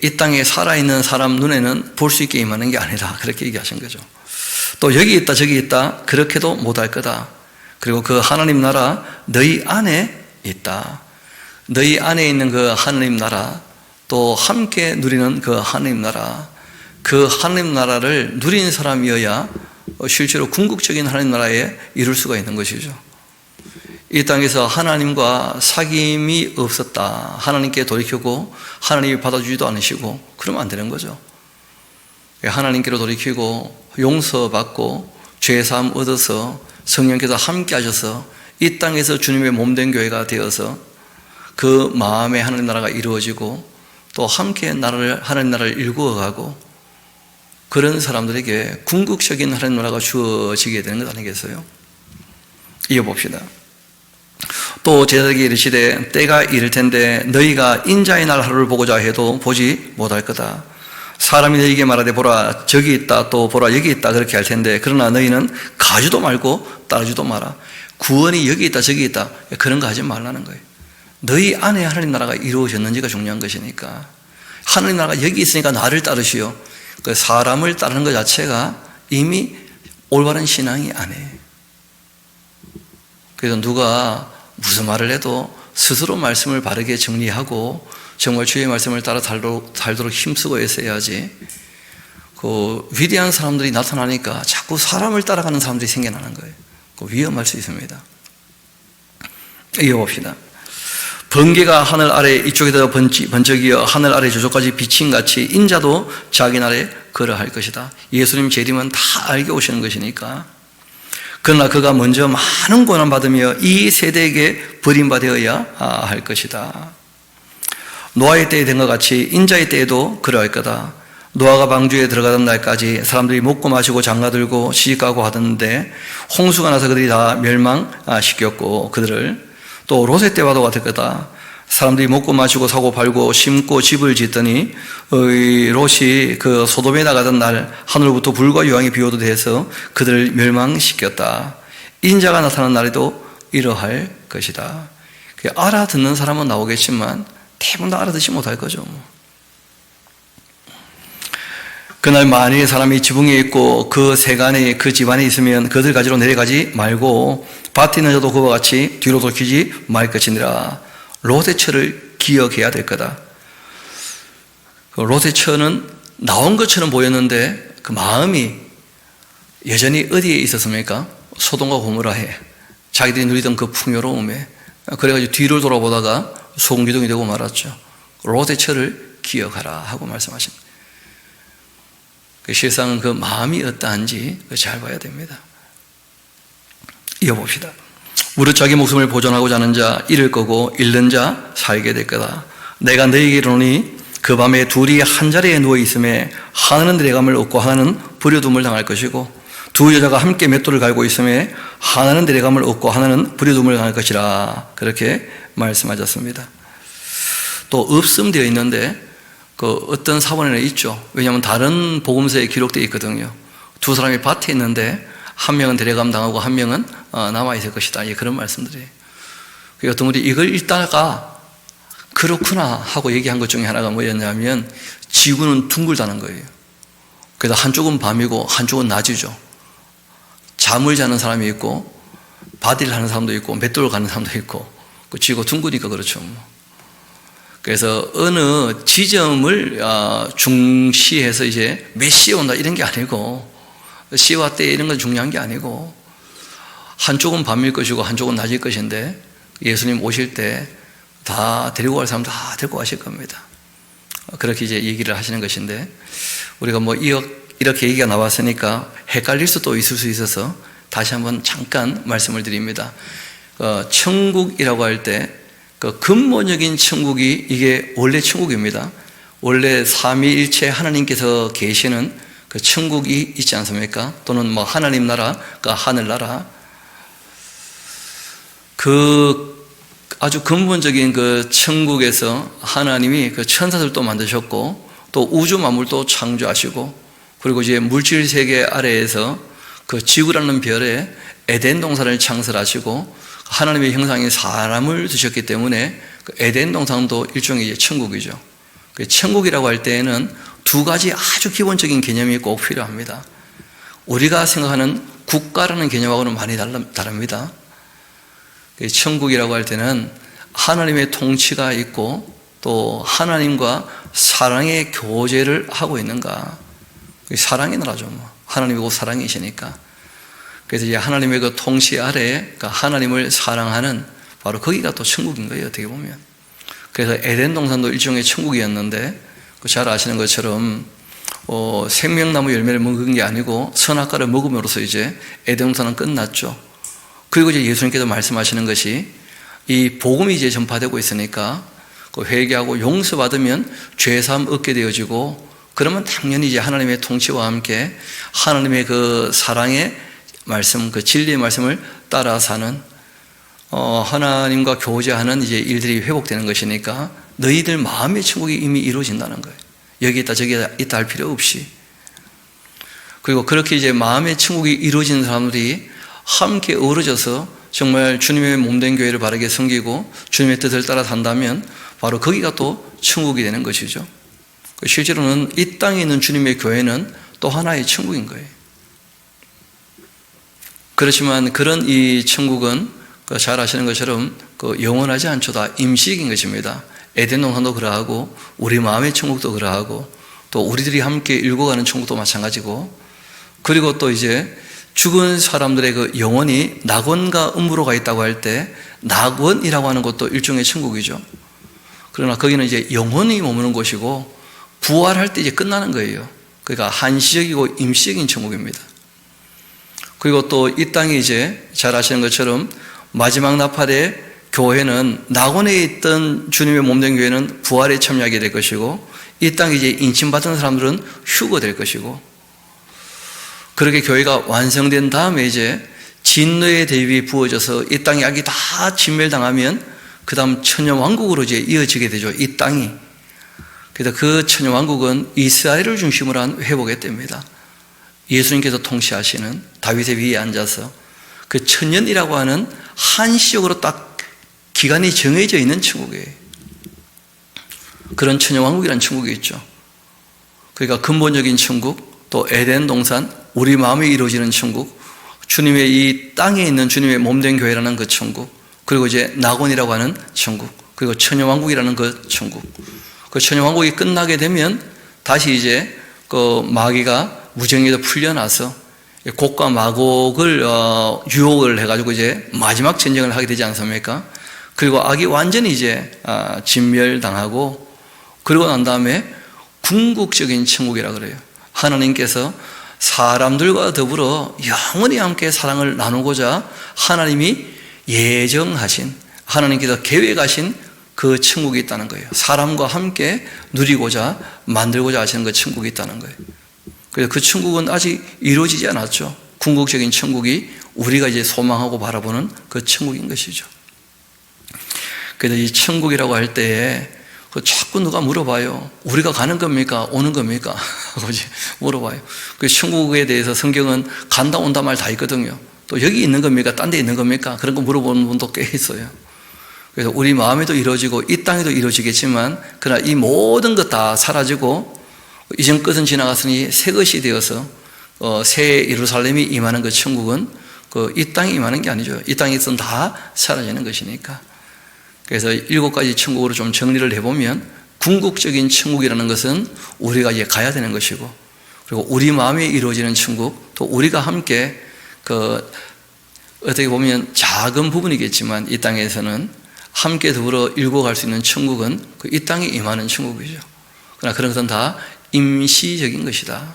이 땅에 살아있는 사람 눈에는 볼 수 있게 임하는 게 아니다. 그렇게 얘기하신 거죠. 또 여기 있다 저기 있다 그렇게도 못할 거다. 그리고 그 하나님 나라 너희 안에 있다. 너희 안에 있는 그 하나님 나라, 또 함께 누리는 그 하나님 나라, 그 하나님 나라를 누리는 사람이어야 실제로 궁극적인 하나님 나라에 이룰 수가 있는 것이죠. 이 땅에서 하나님과 사귐이 없었다. 하나님께 돌이키고 하나님이 받아주지도 않으시고 그러면 안 되는 거죠. 하나님께로 돌이키고 용서받고 죄사함 얻어서 성령께서 함께 하셔서 이 땅에서 주님의 몸된 교회가 되어서 그 마음에 하나님 나라가 이루어지고 또 함께 하나님 나라를 일구어가고 그런 사람들에게 궁극적인 하나님 나라가 주어지게 되는 것 아니겠어요? 이어봅시다. 또 제자들에게 이르시되 때가 이를 텐데 너희가 인자의 날 하루를 보고자 해도 보지 못할 거다. 사람이 너희에게 말하되 보라 저기 있다 또 보라 여기 있다 그렇게 할 텐데 그러나 너희는 가지도 말고 따르지도 마라. 구원이 여기 있다 저기 있다 그런 거 하지 말라는 거예요. 너희 안에 하나님 나라가 이루어졌는지가 중요한 것이니까 하나님 나라가 여기 있으니까 나를 따르시오. 그 사람을 따르는 것 자체가 이미 올바른 신앙이 아니에요. 그래서 누가 무슨 말을 해도 스스로 말씀을 바르게 정리하고 정말 주의 말씀을 따라 살도록 힘쓰고 있어야지. 그 위대한 사람들이 나타나니까 자꾸 사람을 따라가는 사람들이 생겨나는 거예요. 그 위험할 수 있습니다. 이어봅시다. 번개가 하늘 아래 이쪽에다 번쩍이어 하늘 아래 저쪽까지 비친 같이 인자도 자기 날에 걸어할 것이다. 예수님 재림은 다 알게 오시는 것이니까. 그러나 그가 먼저 많은 고난받으며 이 세대에게 버림받아야 할 것이다. 노아의 때에 된 것 같이 인자의 때에도 그러할 거다. 노아가 방주에 들어가던 날까지 사람들이 먹고 마시고 장가들고 시집가고 하던데 홍수가 나서 그들이 다 멸망시켰고 그들을 또 롯의 때와도 같을 거다. 사람들이 먹고 마시고 사고 팔고 심고 집을 짓더니 롯이 그 소돔에 나가던 날 하늘부터 불과 유황이 비오듯 해서 그들을 멸망시켰다. 인자가 나타난 날에도 이러할 것이다. 알아듣는 사람은 나오겠지만 대부분 다 알아듣지 못할 거죠. 그날 만일 사람이 지붕에 있고 그 세간에 그 집안에 있으면 그들 가지로 내려가지 말고 밭에 있는 자도 그와 같이 뒤로 돌이키지 말 것이니라. 롯의 처를 기억해야 될 거다. 롯의 처는 나온 것처럼 보였는데 그 마음이 여전히 어디에 있었습니까? 소돔과 고모라에 자기들이 누리던 그 풍요로움에 그래가지고 뒤를 돌아보다가 소금기둥이 되고 말았죠. 롯의 처를 기억하라 하고 말씀하십니다. 실상은 그 마음이 어떠한지 잘 봐야 됩니다. 이어봅시다. 무릇 자기 목숨을 보존하고자 하는 자 잃을 거고 잃는 자 살게 될 거다. 내가 너희에게 이르노니 그 밤에 둘이 한 자리에 누워 있음에 하나는 내려감을 얻고 하나는 버려둠을 당할 것이고 두 여자가 함께 맷돌을 갈고 있음에 하나는 내려감을 얻고 하나는 버려둠을 당할 것이라. 그렇게 말씀하셨습니다. 또 없음 되어 있는데 그 어떤 사본에는 있죠. 왜냐하면 다른 복음서에 기록되어 있거든요. 두 사람이 밭에 있는데 한 명은 데려감 당하고 한 명은 남아있을 것이다. 그런 말씀들이에요. 어떤 분이 이걸 읽다가 그렇구나 하고 얘기한 것 중에 하나가 뭐였냐면 지구는 둥글다는 거예요. 그래서 한쪽은 밤이고 한쪽은 낮이죠. 잠을 자는 사람이 있고 바디를 하는 사람도 있고 맷돌을 가는 사람도 있고 그 지구가 둥그니까 그렇죠. 그래서 어느 지점을 중시해서 이제 몇 시에 온다 이런 게 아니고 시와 때 이런 건 중요한 게 아니고 한쪽은 밤일 것이고 한쪽은 낮일 것인데 예수님 오실 때 다 데리고 갈 사람 다 데리고 가실 겁니다. 그렇게 이제 얘기를 하시는 것인데 우리가 뭐 이렇게 얘기가 나왔으니까 헷갈릴 수도 있을 수 있어서 다시 한번 잠깐 말씀을 드립니다. 천국이라고 할 때 그 근본적인 천국이 이게 원래 천국입니다. 원래 삼위일체 하나님께서 계시는 그 천국이 있지 않습니까? 또는 뭐 하나님 나라, 그 하늘나라. 그 아주 근본적인 그 천국에서 하나님이 그 천사들도 만드셨고 또 우주 만물도 창조하시고 그리고 이제 물질 세계 아래에서 그 지구라는 별에 에덴 동산을 창설하시고 하나님의 형상인 사람을 두셨기 때문에 그 에덴 동산도 일종의 이제 천국이죠. 그 천국이라고 할 때에는 두 가지 아주 기본적인 개념이 꼭 필요합니다. 우리가 생각하는 국가라는 개념하고는 많이 다릅니다. 그 천국이라고 할 때는 하나님의 통치가 있고 또 하나님과 사랑의 교제를 하고 있는가. 사랑의 나라죠. 하나님이고 사랑이시니까. 그래서 이제 하나님의 그 통치 아래에 하나님을 사랑하는 바로 거기가 또 천국인 거예요, 어떻게 보면. 그래서 에덴 동산도 일종의 천국이었는데 잘 아시는 것처럼 생명나무 열매를 먹은 게 아니고 선악과를 먹음으로써 이제 에덴 동산은 끝났죠. 그리고 이제 예수님께서 말씀하시는 것이 이 복음이 이제 전파되고 있으니까 그 회개하고 용서받으면 죄사함 얻게 되어지고, 그러면 당연히 이제 하나님의 통치와 함께 하나님의 그 사랑의 말씀, 그 진리의 말씀을 따라 사는 하나님과 교제하는 이제 일들이 회복되는 것이니까 너희들 마음의 천국이 이미 이루어진다는 거예요. 여기 있다 저기 있다 할 필요 없이. 그리고 그렇게 이제 마음의 천국이 이루어지는 사람들이 함께 어우러져서 정말 주님의 몸된 교회를 바르게 섬기고 주님의 뜻을 따라 산다면 바로 거기가 또 천국이 되는 것이죠. 실제로는 이 땅에 있는 주님의 교회는 또 하나의 천국인 거예요. 그렇지만 그런 이 천국은 잘 아시는 것처럼 영원하지 않죠. 다 임시적인 것입니다. 에덴 동산도 그러하고 우리 마음의 천국도 그러하고 또 우리들이 함께 읽어가는 천국도 마찬가지고, 그리고 또 이제 죽은 사람들의 그 영혼이 낙원과 음부로가 있다고 할 때 낙원이라고 하는 것도 일종의 천국이죠. 그러나 거기는 이제 영혼이 머무는 곳이고 부활할 때 이제 끝나는 거예요. 그러니까 한시적이고 임시적인 천국입니다. 그리고 또 이 땅에 이제 잘 아시는 것처럼 마지막 나팔에 교회는 낙원에 있던 주님의 몸된 교회는 부활에 참여하게 될 것이고, 이 땅에 이제 인침받은 사람들은 휴거될 것이고, 그렇게 교회가 완성된 다음에 이제 진노의 대비 부어져서 이 땅에 악이 다 진멸당하면 그 다음 천년왕국으로 이제 이어지게 되죠. 이 땅이. 그래서 그 천년왕국은 이스라엘을 중심으로 한 회복의 때입니다. 예수님께서 통치하시는 다윗의 위에 앉아서 그 천년이라고 하는 한시적으로 딱 기간이 정해져 있는 천국이에요. 그런 천년왕국이라는 천국이 있죠. 그러니까 근본적인 천국, 또 에덴 동산, 우리 마음에 이루어지는 천국, 주님의 이 땅에 있는 주님의 몸된 교회라는 그 천국, 그리고 이제 낙원이라고 하는 천국, 그리고 천년왕국이라는 그 천국. 그 천년왕국이 끝나게 되면 다시 이제 그 마귀가 무정에서 풀려나서 곡과 마곡을 유혹을 해가지고 이제 마지막 전쟁을 하게 되지 않습니까? 그리고 악이 완전히 이제 진멸당하고, 그러고 난 다음에 궁극적인 천국이라 그래요. 하나님께서 사람들과 더불어 영원히 함께 사랑을 나누고자 하나님이 예정하신, 하나님께서 계획하신 그 천국이 있다는 거예요. 사람과 함께 누리고자 만들고자 하시는 그 천국이 있다는 거예요. 그래서 그 천국은 아직 이루어지지 않았죠. 궁극적인 천국이 우리가 이제 소망하고 바라보는 그 천국인 것이죠. 그래서 이 천국이라고 할 때에 자꾸 누가 물어봐요. 우리가 가는 겁니까? 오는 겁니까? 하고 물어봐요. 그 천국에 대해서 성경은 간다 온다 말 다 있거든요. 또 여기 있는 겁니까? 딴 데 있는 겁니까? 그런 거 물어보는 분도 꽤 있어요. 그래서 우리 마음에도 이루어지고 이 땅에도 이루어지겠지만, 그러나 이 모든 것 다 사라지고 이전 것은 지나갔으니 새 것이 되어서 새 예루살렘이 임하는 그 천국은 이 땅에 임하는 게 아니죠. 이 땅에 있으면 다 사라지는 것이니까. 그래서 7가지 천국으로 좀 정리를 해보면, 궁극적인 천국이라는 것은 우리가 이제 가야 되는 것이고, 그리고 우리 마음에 이루어지는 천국, 또 우리가 함께 어떻게 보면 작은 부분이겠지만 이 땅에서는 함께 더불어 일궈갈 수 있는 천국은 이 땅에 임하는 천국이죠. 그러나 그런 것은 다 임시적인 것이다.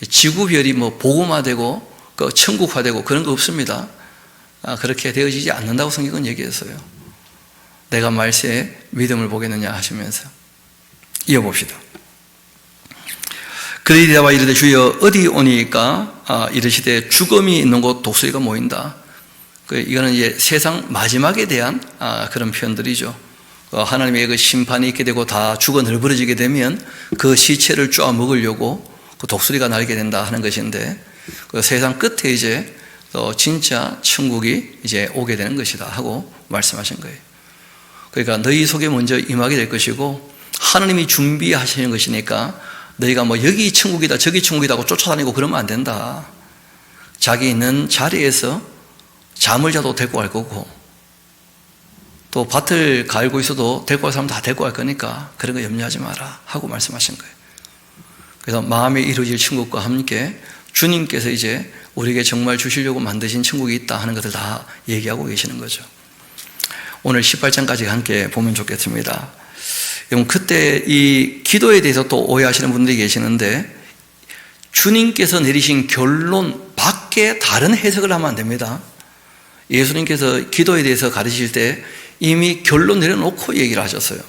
지구별이 뭐 복음화되고 천국화되고 그런 거 없습니다. 그렇게 되어지지 않는다고 성경은 얘기했어요. 내가 말세에 믿음을 보겠느냐 하시면서 이어봅시다. 그들이 대답하여 이르되 주여 어디 오니까? 이르시되 죽음이 있는 곳 독수리가 모인다. 이거는 이제 세상 마지막에 대한 그런 표현들이죠. 하나님의 그 심판이 있게 되고 다 죽어 널브러지게 되면 그 시체를 쪼아 먹으려고 그 독수리가 날게 된다 하는 것인데, 그 세상 끝에 이제 진짜 천국이 이제 오게 되는 것이다 하고 말씀하신 거예요. 그러니까 너희 속에 먼저 임하게 될 것이고, 하나님이 준비하시는 것이니까 너희가 뭐 여기 천국이다 저기 천국이다 하고 쫓아다니고 그러면 안 된다. 자기 있는 자리에서 잠을 자도 데리고 갈 거고, 또 밭을 갈고 있어도 데리고 갈 사람 다 데리고 갈 거니까 그런 거 염려하지 마라 하고 말씀하신 거예요. 그래서 마음에 이루어질 천국과 함께 주님께서 이제 우리에게 정말 주시려고 만드신 천국이 있다 하는 것을 다 얘기하고 계시는 거죠. 오늘 18장까지 함께 보면 좋겠습니다. 여러분, 그때 이 기도에 대해서 또 오해하시는 분들이 계시는데, 주님께서 내리신 결론 밖에 다른 해석을 하면 안 됩니다. 예수님께서 기도에 대해서 가르치실 때 이미 결론 내려놓고 얘기를 하셨어요.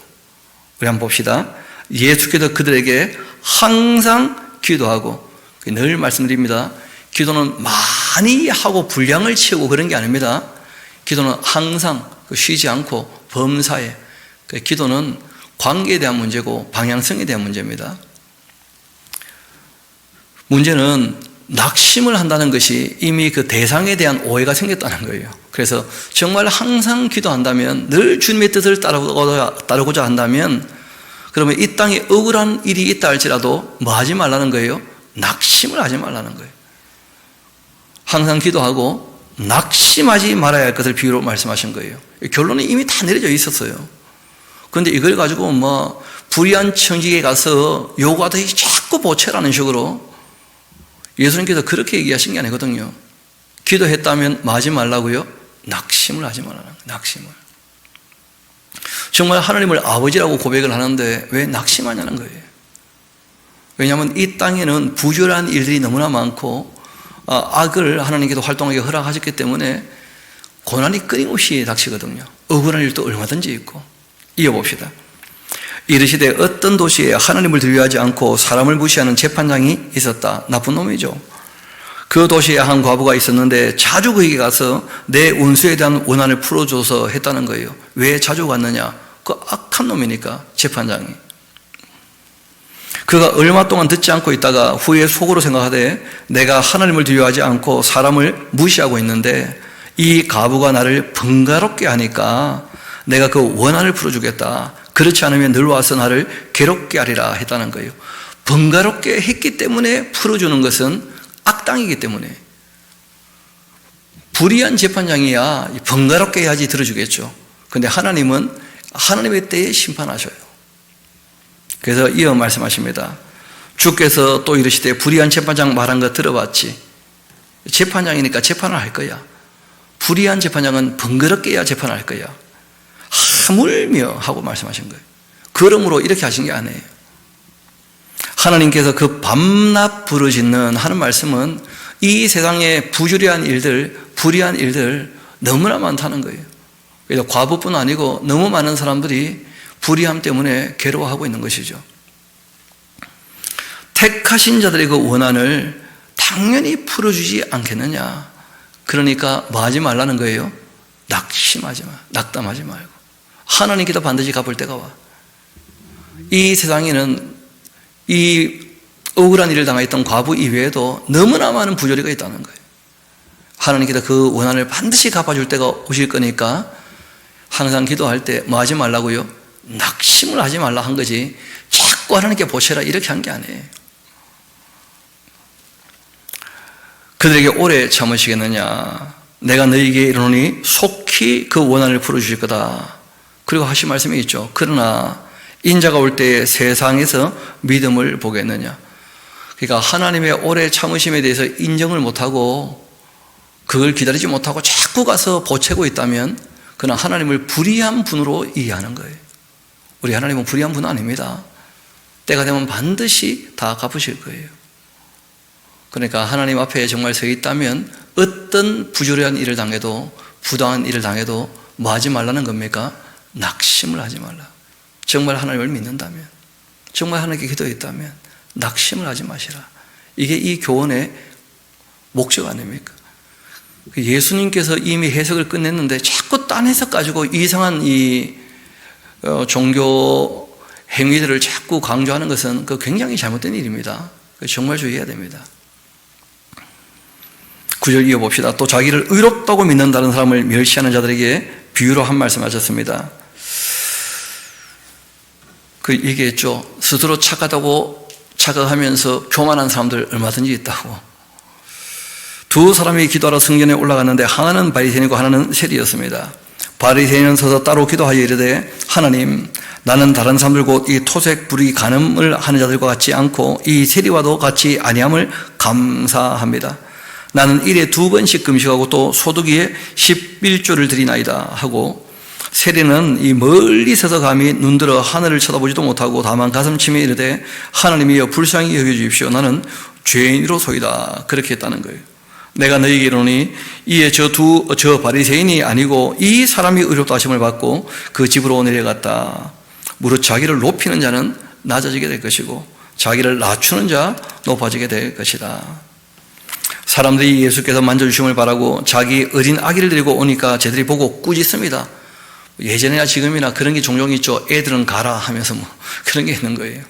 우리 한번 봅시다. 예수께서 그들에게 항상 기도하고, 늘 말씀드립니다. 기도는 많이 하고 분량을 채우고 그런 게 아닙니다. 기도는 항상 쉬지 않고 범사에, 기도는 관계에 대한 문제고 방향성에 대한 문제입니다. 문제는 낙심을 한다는 것이 이미 그 대상에 대한 오해가 생겼다는 거예요. 그래서 정말 항상 기도한다면, 늘 주님의 뜻을 따르고자 한다면, 그러면 이 땅에 억울한 일이 있다 할지라도 뭐 하지 말라는 거예요? 낙심을 하지 말라는 거예요. 항상 기도하고 낙심하지 말아야 할 것을 비유로 말씀하신 거예요. 결론은 이미 다 내려져 있었어요. 그런데 이걸 가지고 뭐 불의한 청지기에 가서 요구하듯이 자꾸 보채라는 식으로, 예수님께서 그렇게 얘기하신 게 아니거든요. 기도했다면 뭐 하지 말라고요? 낙심을 하지 말라는 거예요. 낙심을. 정말 하나님을 아버지라고 고백을 하는데 왜 낙심하냐는 거예요. 왜냐하면 이 땅에는 부조리한 일들이 너무나 많고 악을 하나님께서 활동하게 허락하셨기 때문에 고난이 끊임없이 닥치거든요. 억울한 일도 얼마든지 있고. 이어봅시다. 이르시되 어떤 도시에 하나님을 두려워하지 않고 사람을 무시하는 재판장이 있었다. 나쁜 놈이죠. 그 도시에 한 과부가 있었는데 자주 그에게 가서 내 원수에 대한 원한을 풀어줘서 했다는 거예요. 왜 자주 갔느냐? 그 악한 놈이니까, 재판장이. 그가 얼마 동안 듣지 않고 있다가 후에 속으로 생각하되 내가 하나님을 두려워하지 않고 사람을 무시하고 있는데 이 과부가 나를 번거롭게 하니까 내가 그 원한을 풀어주겠다. 그렇지 않으면 늘 와서 나를 괴롭게 하리라 했다는 거예요. 번거롭게 했기 때문에 풀어주는 것은 악당이기 때문에. 불의한 재판장이야 번거롭게 해야지 들어주겠죠. 그런데 하나님은 하나님의 때에 심판하셔요. 그래서 이어 말씀하십니다. 주께서 또 이르시되 불의한 재판장 말한 거 들어봤지? 재판장이니까 재판을 할 거야. 불의한 재판장은 번거롭게 해야 재판을 할 거야. 하물며 하고 말씀하신 거예요. 그러므로 이렇게 하신 게 아니에요. 하나님께서 그 밤낮 부르짖는 하는 말씀은 이 세상에 부조리한 일들, 불의한 일들 너무나 많다는 거예요. 그래서 과부뿐 아니고 너무 많은 사람들이 불의함 때문에 괴로워하고 있는 것이죠. 택하신 자들의 그 원한을 당연히 풀어주지 않겠느냐. 그러니까 뭐 하지 말라는 거예요? 낙심하지 마. 낙담하지 말고. 하나님께도 반드시 갚을 때가 와. 이 세상에는 이 억울한 일을 당했던 과부 이외에도 너무나 많은 부조리가 있다는 거예요. 하나님께서 그 원한을 반드시 갚아줄 때가 오실 거니까 항상 기도할 때 뭐 하지 말라고요? 낙심을 하지 말라 한 거지 자꾸 하나님께 보셔라 이렇게 한 게 아니에요. 그들에게 오래 참으시겠느냐? 내가 너희에게 이르노니 속히 그 원한을 풀어주실 거다. 그리고 하신 말씀이 있죠. 그러나 인자가 올 때에 세상에서 믿음을 보겠느냐? 그러니까 하나님의 오래 참으심에 대해서 인정을 못하고 그걸 기다리지 못하고 자꾸 가서 보채고 있다면 그는 하나님을 불의한 분으로 이해하는 거예요. 우리 하나님은 불의한 분 아닙니다. 때가 되면 반드시 다 갚으실 거예요. 그러니까 하나님 앞에 정말 서 있다면 어떤 부조리한 일을 당해도 부당한 일을 당해도 뭐 하지 말라는 겁니까? 낙심을 하지 말라. 정말 하나님을 믿는다면, 정말 하나님께 기도했다면 낙심을 하지 마시라. 이게 이 교훈의 목적 아닙니까? 예수님께서 이미 해석을 끝냈는데 자꾸 딴 해석 가지고 이상한 이 종교 행위들을 자꾸 강조하는 것은 그 굉장히 잘못된 일입니다. 정말 주의해야 됩니다. 9절 이어봅시다. 또 자기를 의롭다고 믿는다는 사람을 멸시하는 자들에게 비유로 한 말씀 하셨습니다. 그 얘기했죠. 스스로 착하다고 착각하면서 교만한 사람들 얼마든지 있다고. 두 사람이 기도하러 성전에 올라갔는데 하나는 바리새인이고 하나는 세리였습니다. 바리새인은 서서 따로 기도하여 이르되 하나님, 나는 다른 사람들 곧 이 토색 불의 간음을 하는 자들과 같지 않고 이 세리와도 같이 아니함을 감사합니다. 나는 일에 2번씩 금식하고 또 소득이에 11조를 드리나이다 하고, 세리는 이 멀리 서서 감히 눈들어 하늘을 쳐다보지도 못하고 다만 가슴치며 이르되 하나님이여 불쌍히 여겨주십시오. 나는 죄인으로소이다. 그렇게 했다는 거예요. 내가 너희에게 이르노니 이에 저 바리새인이 아니고 이 사람이 의롭다 하심을 받고 그 집으로 내려갔다. 무릇 자기를 높이는 자는 낮아지게 될 것이고 자기를 낮추는 자 높아지게 될 것이다. 사람들이 예수께서 만져주심을 바라고 자기 어린 아기를 데리고 오니까 쟤들이 보고 꾸짖습니다. 예전이나 지금이나 그런 게 종종 있죠. 애들은 가라 하면서 그런 게 있는 거예요.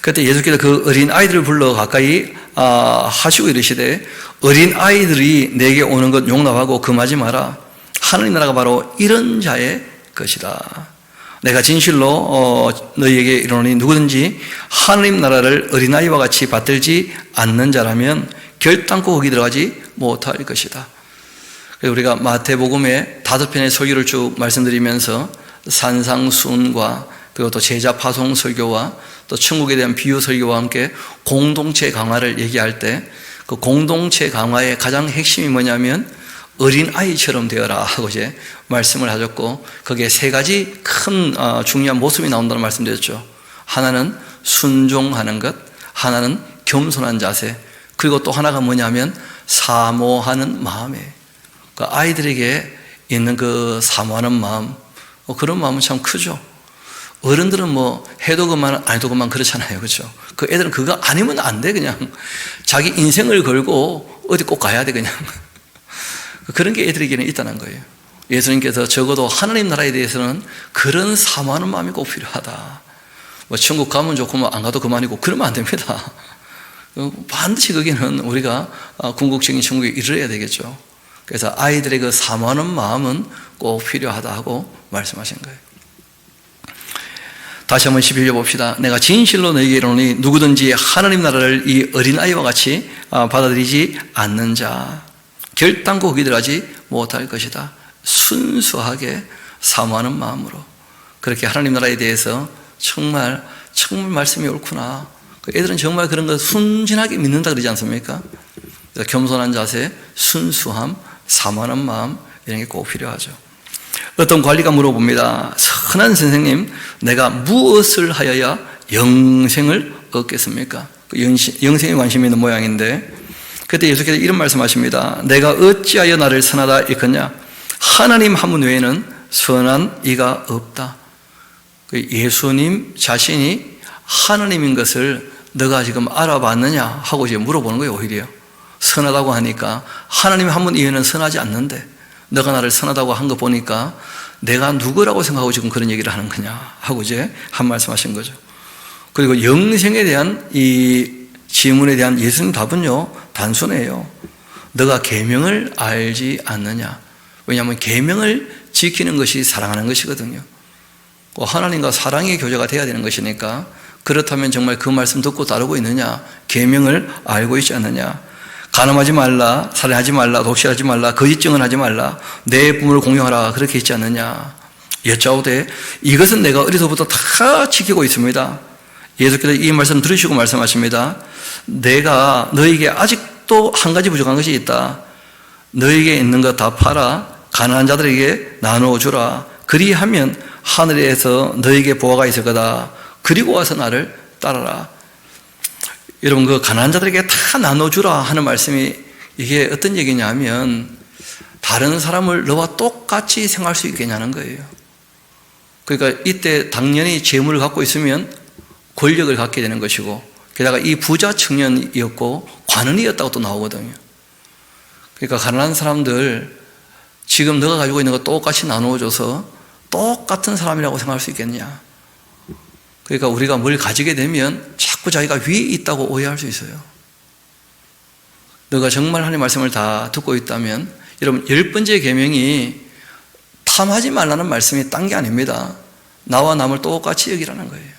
그때 예수께서 그 어린 아이들을 불러 가까이 하시고 이르시되 어린 아이들이 내게 오는 것 용납하고 금하지 마라. 하느님 나라가 바로 이런 자의 것이다. 내가 진실로 너희에게 이르노니 누구든지 하느님 나라를 어린아이와 같이 받들지 않는 자라면 결단코 거기 들어가지 못할 것이다. 그래서 우리가 마태복음의 5편의 설교를 쭉 말씀드리면서 산상수훈과 그리고 또 제자 파송 설교와 또 천국에 대한 비유 설교와 함께 공동체 강화를 얘기할 때 그 공동체 강화의 가장 핵심이 뭐냐면 어린아이처럼 되어라 하고 이제 말씀을 하셨고 거기에 3가지 큰 중요한 모습이 나온다는 말씀드렸죠. 하나는 순종하는 것, 하나는 겸손한 자세, 그리고 또 하나가 뭐냐면 사모하는 마음이에요. 그 아이들에게 있는 그 사모하는 마음, 그런 마음은 참 크죠. 어른들은 해도 그만 안 해도 그만 그렇잖아요. 그렇죠? 그 애들은 그거 아니면 안 돼. 그냥 자기 인생을 걸고 어디 꼭 가야 돼. 그냥 그런 게 애들에게는 있다는 거예요. 예수님께서 적어도 하나님 나라에 대해서는 그런 사모하는 마음이 꼭 필요하다. 천국 가면 좋고 안 가도 그만이고 그러면 안 됩니다. 반드시 거기는 우리가 궁극적인 천국에 이르러야 되겠죠. 그래서 아이들의 그 사모하는 마음은 꼭 필요하다 하고 말씀하신 거예요. 다시 한번 11절 봅시다. 내가 진실로 너희에게 이르노니 누구든지 하나님 나라를 이 어린아이와 같이 받아들이지 않는 자 결단코 거기 들어가지 못할 것이다. 순수하게 사모하는 마음으로 그렇게 하나님 나라에 대해서 정말 말씀이 옳구나. 애들은 정말 그런 거 순진하게 믿는다 그러지 않습니까? 그래서 겸손한 자세, 순수함, 사모하는 마음 이런 게 꼭 필요하죠. 어떤 관리가 물어봅니다. 선한 선생님, 내가 무엇을 하여야 영생을 얻겠습니까? 영생에 관심이 있는 모양인데 그때 예수께서 이런 말씀하십니다. 내가 어찌하여 나를 선하다 일컫냐? 하나님 한 분 외에는 선한 이가 없다. 예수님 자신이 하나님인 것을 너가 지금 알아봤느냐 하고 이제 물어보는 거예요. 오히려 선하다고 하니까 하나님 한 분 이외에는 선하지 않는데 너가 나를 선하다고 한 거 보니까 내가 누구라고 생각하고 지금 그런 얘기를 하는 거냐 하고 이제 한 말씀 하신 거죠. 그리고 영생에 대한 이 질문에 대한 예수님 답은요 단순해요. 너가 계명을 알지 않느냐. 왜냐하면 계명을 지키는 것이 사랑하는 것이거든요. 하나님과 사랑의 교제가 돼야 되는 것이니까 그렇다면 정말 그 말씀 듣고 따르고 있느냐, 계명을 알고 있지 않느냐. 간음하지 말라, 살인하지 말라, 독실하지 말라, 거짓 증언하지 말라, 내 부모를 공경하라 그렇게 있지 않느냐. 여짜오되 이것은 내가 어려서부터 다 지키고 있습니다. 예수께서 이 말씀 들으시고 말씀하십니다. 내가 너에게 아직도 한 가지 부족한 것이 있다. 너에게 있는 것 다 팔아 가난한 자들에게 나누어 주라. 그리하면 하늘에서 너에게 보화가 있을 거다. 그리고 와서 나를 따라라. 여러분 그 가난한 자들에게 다 나눠주라 하는 말씀이 이게 어떤 얘기냐면 다른 사람을 너와 똑같이 생각할 수 있겠냐는 거예요. 그러니까 이때 당연히 재물을 갖고 있으면 권력을 갖게 되는 것이고 게다가 이 부자 청년이었고 관원이었다고 또 나오거든요. 그러니까 가난한 사람들 지금 너가 가지고 있는 거 똑같이 나누어줘서 똑같은 사람이라고 생각할 수 있겠냐. 그러니까 우리가 뭘 가지게 되면 자꾸 자기가 위에 있다고 오해할 수 있어요. 너가 정말 하나님의 말씀을 다 듣고 있다면 여러분 10번째 계명이 탐하지 말라는 말씀이 딴 게 아닙니다. 나와 남을 똑같이 여기라는 거예요.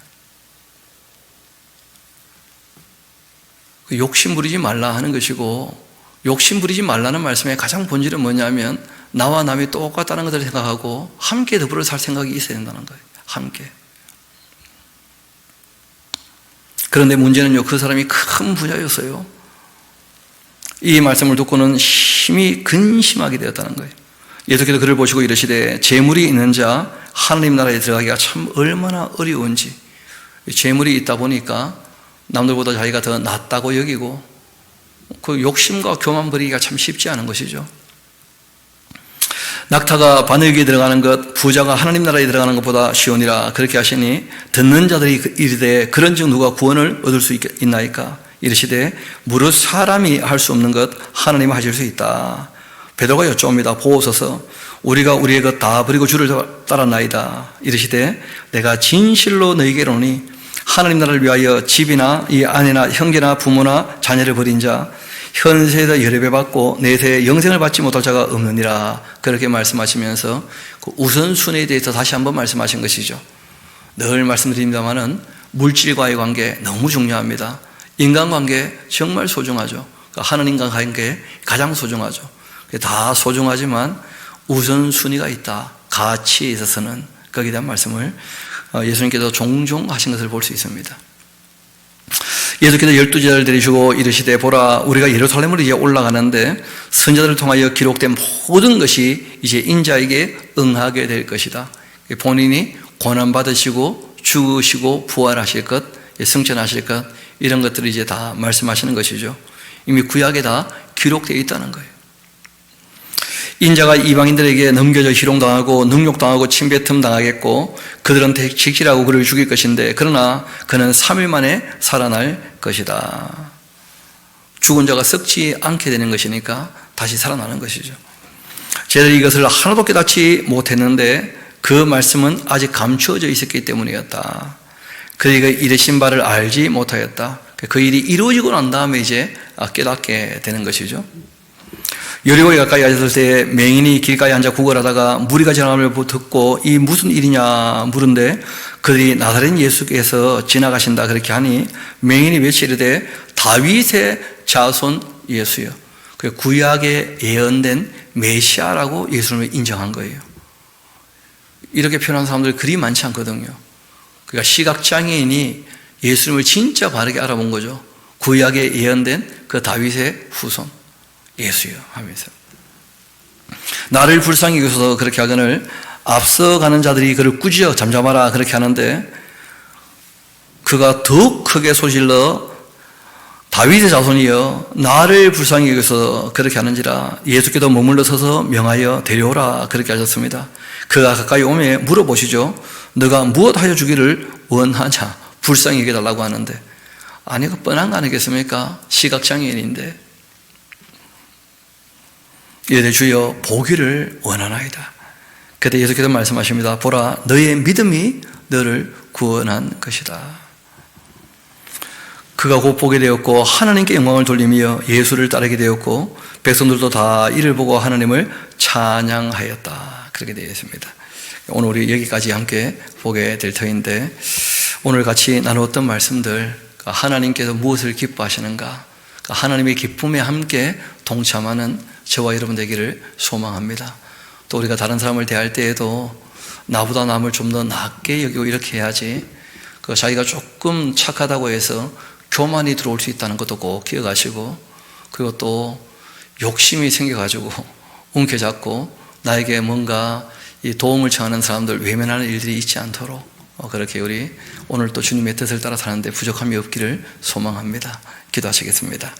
욕심 부리지 말라 하는 것이고 욕심 부리지 말라는 말씀의 가장 본질은 뭐냐면 나와 남이 똑같다는 것을 생각하고 함께 더불어 살 생각이 있어야 된다는 거예요. 함께. 그런데 문제는요, 그 사람이 큰 부자였어요. 이 말씀을 듣고는 심히 근심하게 되었다는 거예요. 예수께서 그를 보시고 이르시되 재물이 있는 자 하나님 나라에 들어가기가 참 얼마나 어려운지. 재물이 있다 보니까 남들보다 자기가 더 낫다고 여기고 그 욕심과 교만 버리기가 참 쉽지 않은 것이죠. 낙타가 바늘귀에 들어가는 것, 부자가 하나님 나라에 들어가는 것보다 쉬우니라 그렇게 하시니 듣는 자들이 이르되 그런즉 누가 구원을 얻을 수 있나이까 이르시되 무릇 사람이 할 수 없는 것 하나님은 하실 수 있다. 베드로가 여쭈옵니다. 보옵소서 우리가 우리의 것 다 버리고 주를 따랐나이다. 이르시되 내가 진실로 너희에게 이르노니 하나님 나라를 위하여 집이나 이 아내나 형제나 부모나 자녀를 버린 자 현세에서 여러 배 받고 내세에 영생을 받지 못할 자가 없느니라. 그렇게 말씀하시면서 그 우선순위에 대해서 다시 한번 말씀하신 것이죠. 늘 말씀드립니다마는 물질과의 관계 너무 중요합니다. 인간관계 정말 소중하죠. 하나님과 관계 가장 소중하죠. 다 소중하지만 우선순위가 있다. 가치에 있어서는 거기에 대한 말씀을 예수님께서 종종 하신 것을 볼 수 있습니다. 예수께서 12제자를 데리시고 이르시되 보라 우리가 예루살렘으로 이제 올라가는데 선자들을 통하여 기록된 모든 것이 이제 인자에게 응하게 될 것이다. 본인이 고난받으시고 죽으시고 부활하실 것, 승천하실 것 이런 것들을 이제 다 말씀하시는 것이죠. 이미 구약에 다 기록되어 있다는 거예요. 인자가 이방인들에게 넘겨져 희롱당하고 능욕당하고 침뱉음 당하겠고 그들은 직실하고 그를 죽일 것인데 그러나 그는 3일 만에 살아날 것이다. 죽은 자가 썩지 않게 되는 것이니까 다시 살아나는 것이죠. 쟤들이 이것을 하나도 깨닫지 못했는데 그 말씀은 아직 감추어져 있었기 때문이었다. 그들이 이르신 바를 알지 못하였다. 그 일이 이루어지고 난 다음에 이제 깨닫게 되는 것이죠. 여리고에 가까이 하셨을 때 맹인이 길가에 앉아 구걸하다가 무리가 지나감을 듣고 이 무슨 일이냐 물은데 그들이 나사렛 예수께서 지나가신다 그렇게 하니 맹인이 외치르되 다윗의 자손 예수여. 그 구약에 예언된 메시아라고 예수님을 인정한 거예요. 이렇게 표현한 사람들이 그리 많지 않거든요. 그러니까 시각장애인이 예수님을 진짜 바르게 알아본 거죠. 구약에 예언된 그 다윗의 후손 예수요 하면서 나를 불쌍히 여기서 그렇게 하거늘 앞서가는 자들이 그를 꾸짖어 잠잠하라 그렇게 하는데 그가 더욱 크게 소질러 다윗의 자손이여 나를 불쌍히 여기서 그렇게 하는지라 예수께도 머물러 서서 명하여 데려오라 그렇게 하셨습니다. 그가 가까이 오매 물어보시죠. 너가 무엇 하여 주기를 원하냐 불쌍히 여겨달라고 하는데 아니 그 뻔한 거 아니겠습니까? 시각장애인인데 이르되 주여 보기를 원하나이다. 그때 예수께서 말씀하십니다. 보라 너의 믿음이 너를 구원한 것이다. 그가 곧 보게 되었고 하나님께 영광을 돌리며 예수를 따르게 되었고 백성들도 다 이를 보고 하나님을 찬양하였다. 그렇게 되어 있습니다. 오늘 우리 여기까지 함께 보게 될 터인데 오늘 같이 나누었던 말씀들 하나님께서 무엇을 기뻐하시는가 하나님의 기쁨에 함께 동참하는 저와 여러분 되기를 소망합니다. 또 우리가 다른 사람을 대할 때에도 나보다 남을 좀 더 낫게 여기고 이렇게 해야지 자기가 조금 착하다고 해서 교만이 들어올 수 있다는 것도 꼭 기억하시고 그리고 또 욕심이 생겨가지고 움켜잡고 나에게 뭔가 이 도움을 청하는 사람들 외면하는 일들이 있지 않도록 그렇게 우리 오늘 또 주님의 뜻을 따라 사는데 부족함이 없기를 소망합니다. 기도하시겠습니다.